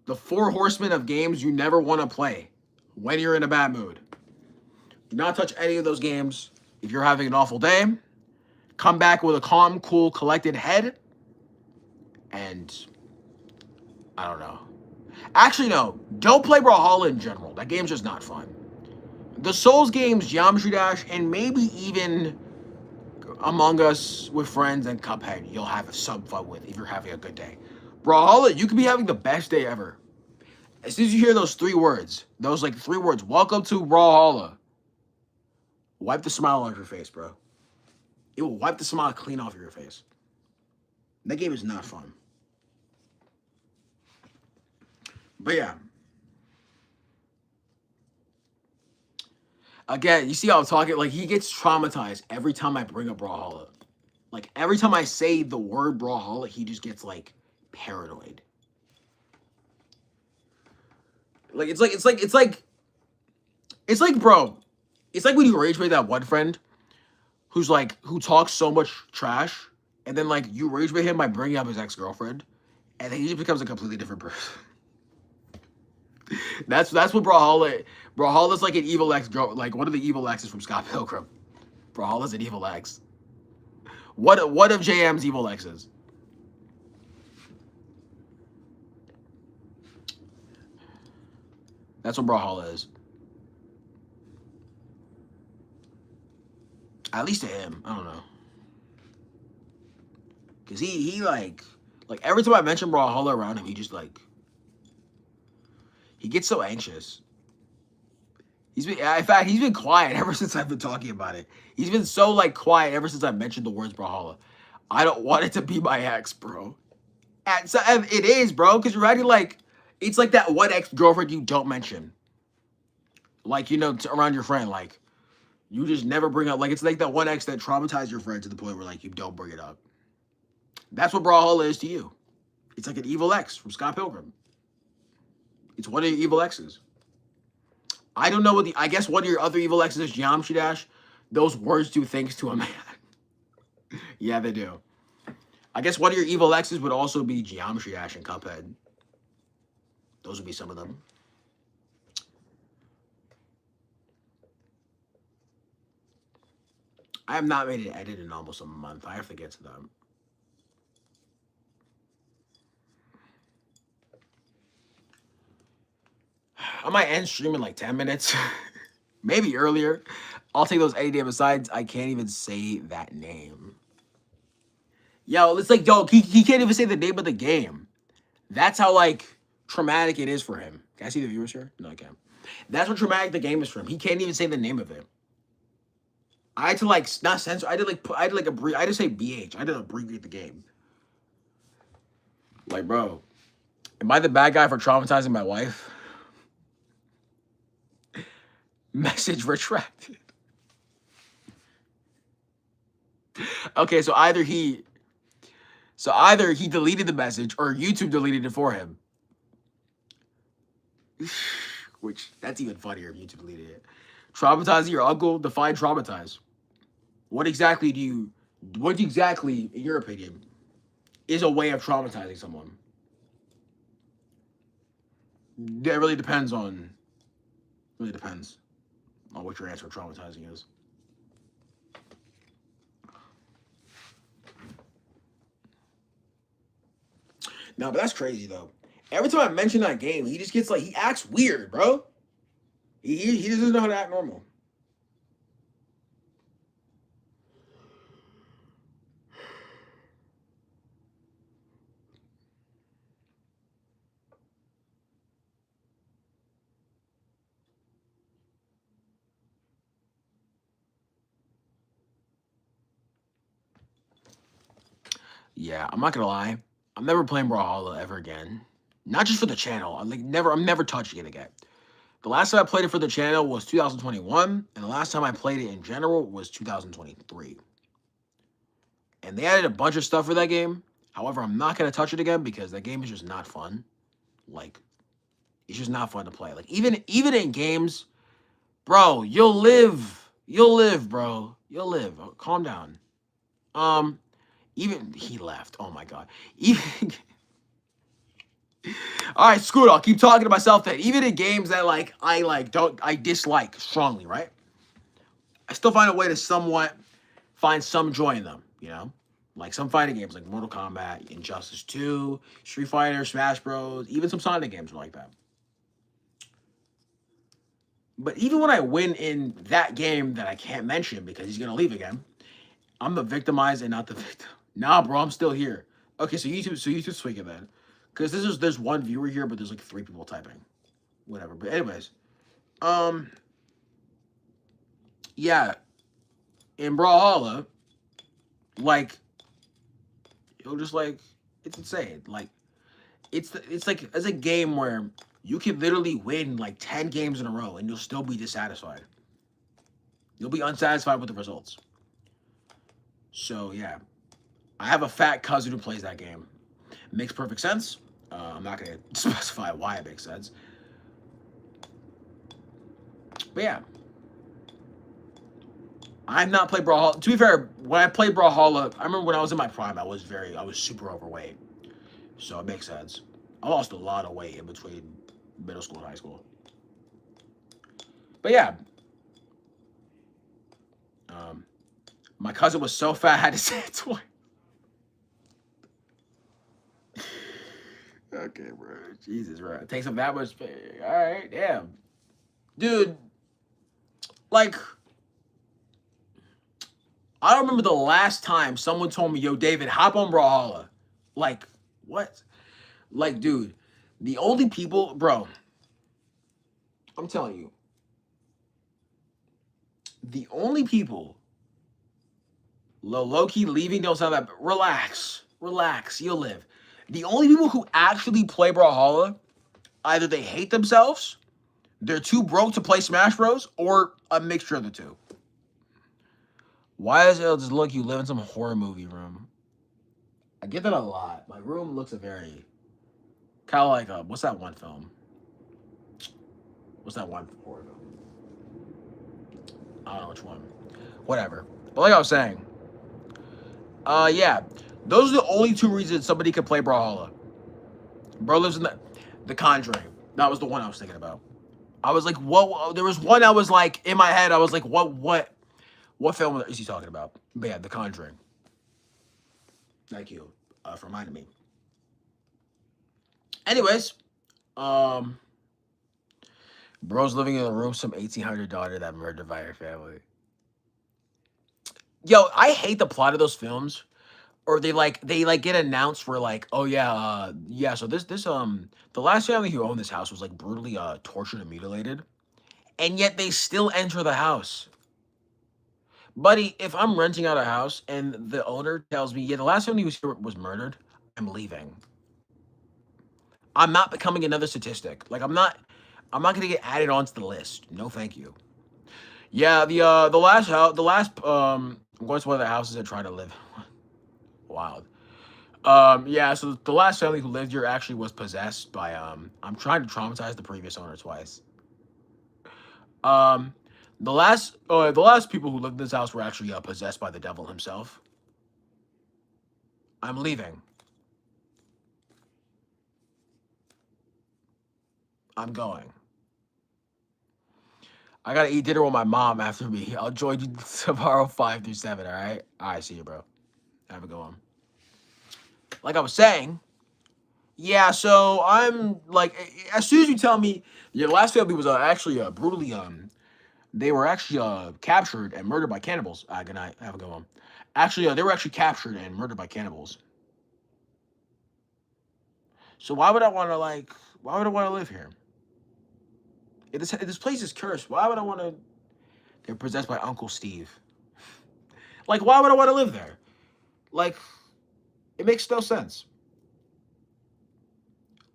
the 4 horsemen of games you never want to play when you're in a bad mood. Do not touch any of those games. If you're having an awful day, come back with a calm, cool, collected head, and I don't know. Actually, no. Don't play Brawlhalla in general. That game's just not fun. The Souls games, Geometry Dash, and maybe even Among Us with friends and Cuphead, you'll have some fun with if you're having a good day. Brawlhalla, you could be having the best day ever. As soon as you hear those 3 words, those like 3 words, welcome to Brawlhalla, wipe the smile off your face, bro. It will wipe the smile clean off your face. That game is not fun. But yeah. Again, you see how I'm talking? Like, he gets traumatized every time I bring up Brawlhalla. Like, every time I say the word Brawlhalla, he just gets, like, paranoid. Like, it's like, bro, it's like when you rage bait that one friend who's, like, who talks so much trash, and then, like, you rage bait him by bringing up his ex-girlfriend, and then he just becomes a completely different person. That's what Brawlhalla. Brawlhalla's like an evil ex, like one of the evil exes from Scott Pilgrim. Brawlhalla's an evil ex. What of JM's evil exes? That's what Brawlhalla is. At least to him, I don't know. Cause he like every time I mention Brawlhalla around him, he just like he gets so anxious. In fact, he's been quiet ever since I've been talking about it. He's been so, like, quiet ever since I mentioned the words Brawlhalla. I don't want it to be my ex, bro. And so, it is, bro, because you're acting like, it's like that one ex-girlfriend you don't mention. Like, you know, around your friend, like, you just never bring up, like, it's like that one ex that traumatized your friend to the point where, like, you don't bring it up. That's what Brawlhalla is to you. It's like an evil ex from Scott Pilgrim. It's one of your evil exes. I don't know I guess one of your other evil exes is Geometry Dash. Those words do things to a man. Yeah, they do. I guess one of your evil exes would also be Geometry Dash and Cuphead. Those would be some of them. I have not made an edit in almost a month. I have to get to them. I might end stream in like 10 minutes. Maybe earlier. I'll take those any day. Besides, I can't even say that name. Yo, it's like, yo, he can't even say the name of the game. That's how, like, traumatic it is for him. Can I see the viewers here? No, I can't. That's what traumatic the game is for him. He can't even say the name of it. I had to, like, not censor. I had to say BH. I had to abbreviate the game. Like, bro, am I the bad guy for traumatizing my wife? Message retracted. Okay, so either he deleted the message or YouTube deleted it for him. Which, that's even funnier if YouTube deleted it. Traumatizing your uncle? Define traumatize. What exactly, in your opinion, is a way of traumatizing someone? It really depends on what your answer for traumatizing is. No, but that's crazy, though. Every time I mention that game, he just gets, like, he acts weird, bro. He doesn't know how to act normal. Yeah, I'm not gonna lie. I'm never playing Brawlhalla ever again. Not just for the channel. I'm never touching it again. The last time I played it for the channel was 2021, and the last time I played it in general was 2023. And they added a bunch of stuff for that game. However, I'm not gonna touch it again because that game is just not fun. Like, it's just not fun to play. Like, even in games, bro, you'll live, bro. You'll live. Calm down. Even he left. Oh my god. Even all right, screw it. I'll keep talking to myself then. Even in games that I dislike strongly, right? I still find a way to somewhat find some joy in them, you know? Like some fighting games like Mortal Kombat, Injustice 2, Street Fighter, Smash Bros, even some Sonic games are like that. But even when I win in that game that I can't mention because he's gonna leave again, I'm the victimized and not the victim. Nah, bro, I'm still here. Okay, so YouTube tweaking then. Because there's one viewer here, but there's like 3 people typing. Whatever. But anyways. Um yeah, in Brawlhalla, like it'll just like it's insane. Like it's like it's a game where you can literally win like 10 games in a row and you'll still be dissatisfied. You'll be unsatisfied with the results. So yeah, I have a fat cousin who plays that game. It makes perfect sense. I'm not gonna specify why it makes sense. But yeah, I've not played Brawlhalla. To be fair, when I played Brawlhalla, I remember when I was in my prime, I was super overweight. So it makes sense. I lost a lot of weight in between middle school and high school. But yeah. My cousin was so fat I had to say it twice. Okay, bro. Jesus, bro. It takes up that much space. Alright, damn. Dude, like, I don't remember the last time someone told me, yo, David, hop on Brawlhalla. Like, what? Like, dude, the only people, bro, I'm telling you, the only people, low-key leaving don't sound that, relax, you'll live. The only people who actually play Brawlhalla, either they hate themselves, they're too broke to play Smash Bros, or a mixture of the two. Why does it just look you live in some horror movie room? I get that a lot. My room looks a very kind of like what's that one film? What's that one horror film? I don't know which one. Whatever. But like I was saying, yeah, those are the only 2 reasons somebody could play Brawlhalla. Bro lives in the Conjuring. That was the one I was thinking about. I was like, what? There was one I was like in my head. I was like, what film is he talking about? But yeah, The Conjuring. Thank you for reminding me. Anyways, bro's living in a room, some 1800 daughter that murdered by her family. Yo, I hate the plot of those films, or they get announced where like, oh yeah, yeah. So this the last family who owned this house was like brutally tortured and mutilated, and yet they still enter the house. Buddy, if I'm renting out a house and the owner tells me, yeah, the last family who was here was murdered, I'm leaving. I'm not becoming another statistic. Like I'm not gonna get added onto the list. No, thank you. Yeah, the last house, I'm going to one of the houses I try to live. Wild. Yeah, so the last family who lived here actually was possessed by I'm trying to traumatize the previous owner twice. The last people who lived in this house were actually possessed by the devil himself. I'm leaving. I'm going. I gotta eat dinner with my mom after me. I'll join you tomorrow 5 through 7, alright? Alright, see you, bro. Have a good one. Like I was saying, yeah, so I'm like, as soon as you tell me your last family was actually brutally, they were actually captured and murdered by cannibals. Good night. Have a good one. Actually, they were actually captured and murdered by cannibals. So why would I want to live here? If this place is cursed, why would I want to get possessed by Uncle Steve? Like, why would I want to live there? Like, it makes no sense.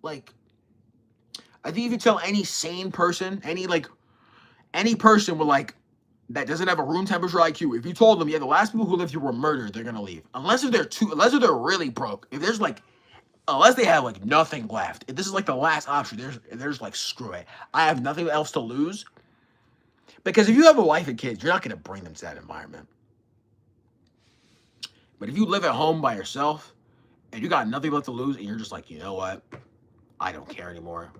Like, I think if you tell any sane person, any person with like that doesn't have a room temperature IQ, if you told them, yeah, the last people who lived here were murdered, they're gonna leave. Unless if they're really broke. Unless they have like nothing left. If this is like the last option, there's like, screw it. I have nothing else to lose. Because if you have a wife and kids, you're not gonna bring them to that environment. But if you live at home by yourself and you got nothing left to lose and you're just like, you know what? I don't care anymore.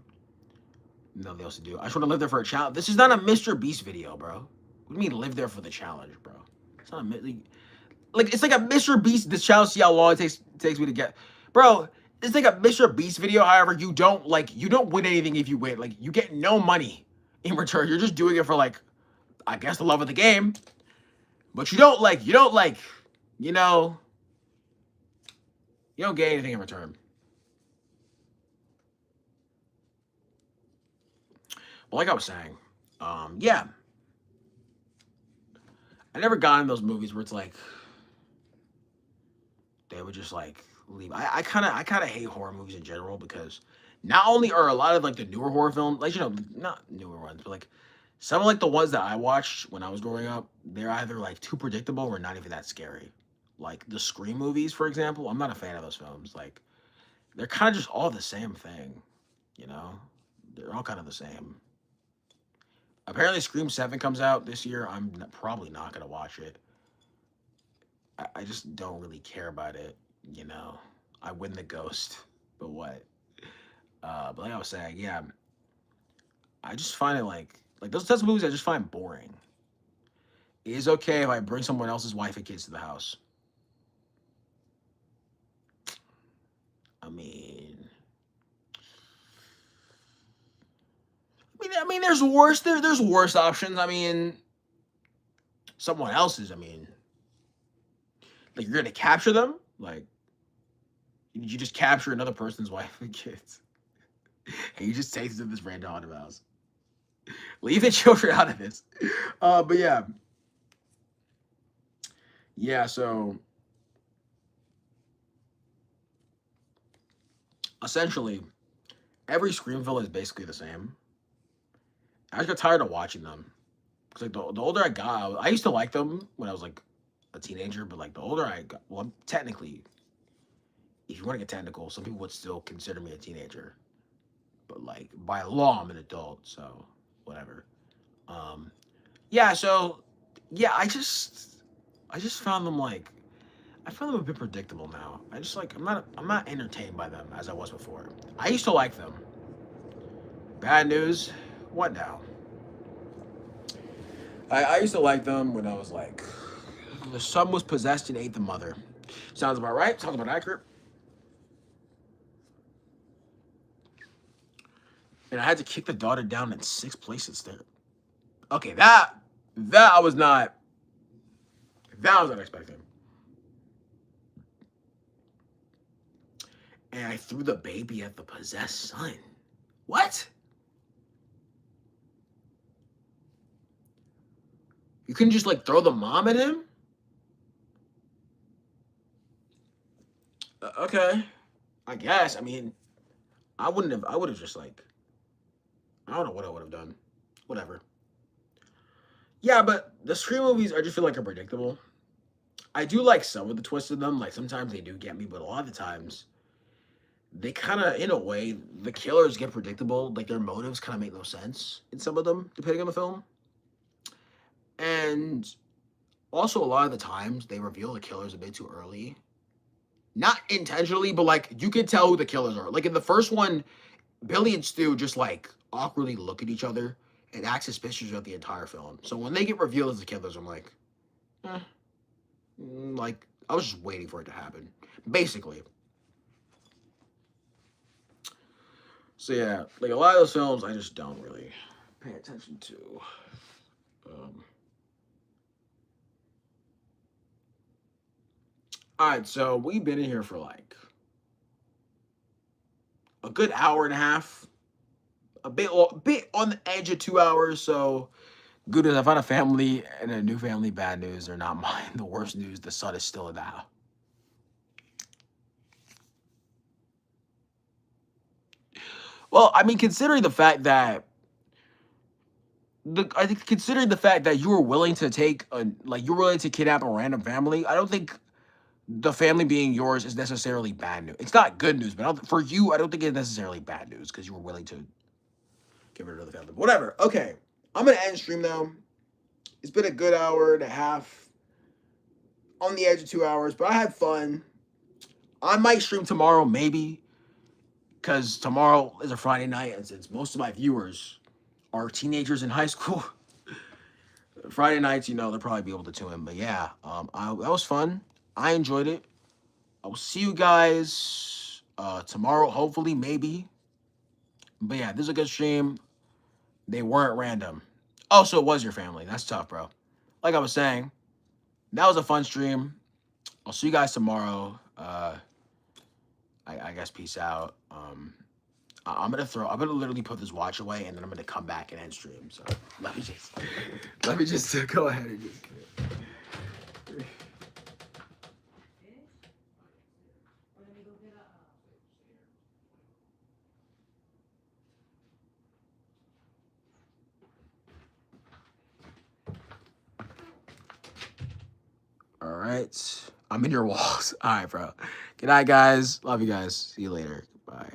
Nothing else to do. I just want to live there for a child. This is not a Mr. Beast video, bro. What do you mean live there for the challenge, bro? It's not like it's like a Mr. Beast. The challenge, see how long it takes me to get, bro. It's like a Mr. Beast video. However, you don't win anything if you win. Like you get no money in return. You're just doing it for like, I guess, the love of the game. But you don't you know, you don't get anything in return. But like I was saying, yeah, I never got in those movies where it's like they would just like leave. I kind of hate horror movies in general because not only are a lot of like the newer horror films, like, you know, not newer ones, but like some of like the ones that I watched when I was growing up, they're either like too predictable or not even that scary. Like the Scream movies, for example, I'm not a fan of those films. Like they're kind of just all the same thing, you know? They're all kind of the same. Apparently, Scream 7 comes out this year. I'm probably not going to watch it. I just don't really care about it, you know? I win the ghost, but what? But like I was saying, yeah, I just find it like those types of movies I just find boring. It is okay if I bring someone else's wife and kids to the house. I mean, there's worse. There's worse options. I mean, someone else's. I mean, like you're gonna capture them. Like you just capture another person's wife and kids, and you just take them to this random haunted house. Leave the children out of this. But yeah, yeah. So essentially, every Scream film is basically the same. I just got tired of watching them. Cause like the older I got, I used to like them when I was like a teenager, but like the older I got, well, technically, if you want to get technical, some people would still consider me a teenager, but like by law, I'm an adult, so whatever. Um, yeah, so yeah, I just found them like, I found them a bit predictable now. I just like, I'm not entertained by them as I was before. I used to like them. Bad news. What now? I used to like them when I was like, the son was possessed and ate the mother. Sounds about right. Sounds about accurate. And I had to kick the daughter down in 6 places there. Okay, that I was not. That I was not expecting. And I threw the baby at the possessed son. What? You couldn't just like throw the mom at him? Okay, I guess. I mean, I wouldn't have. I would have just like. I don't know what I would have done. Whatever. Yeah, but the Scream movies, I just feel like are predictable. I do like some of the twists in them. Like sometimes they do get me, but a lot of the times they kind of, in a way, the killers get predictable. Like their motives kind of make no sense in some of them, depending on the film. And also, a lot of the times they reveal the killers a bit too early. Not intentionally, but like you can tell who the killers are. Like in the first one, Billy and Stu just like awkwardly look at each other and act suspicious of the entire film. So when they get revealed as the killers, I'm like, eh. Like I was just waiting for it to happen, basically. So yeah, like a lot of those films, I just don't really pay attention to. Um, all right, so we've been in here for like a good hour and a half, a bit on the edge of 2 hours. So good news, I found a family and a new family. Bad news, they're not mine. The worst news, the son is still in the house. Well, I mean, considering the fact that I think considering the fact that you were willing to take a like you were willing to kidnap a random family, I don't think the family being yours is necessarily bad news. It's not good news, but for you, I don't think it's necessarily bad news because you were willing to get rid of the family. But whatever. Okay, I'm gonna end stream now. It's been a good hour and a half, on the edge of 2 hours, but I had fun. I might stream tomorrow, maybe, because tomorrow is a Friday night, and since most of my viewers are teenagers in high school, Friday nights, you know, they'll probably be able to tune in. But yeah, that was fun. I enjoyed it. I will see you guys tomorrow, hopefully, maybe. But yeah, this is a good stream. They weren't random. Oh, so it was your family. That's tough, bro. Like I was saying, that was a fun stream. I'll see you guys tomorrow. I guess peace out. I'm gonna literally put this watch away and then I'm gonna come back and end stream. So let me just go ahead and just. All right. I'm in your walls. All right, bro. Good night, guys. Love you guys. See you later. Bye.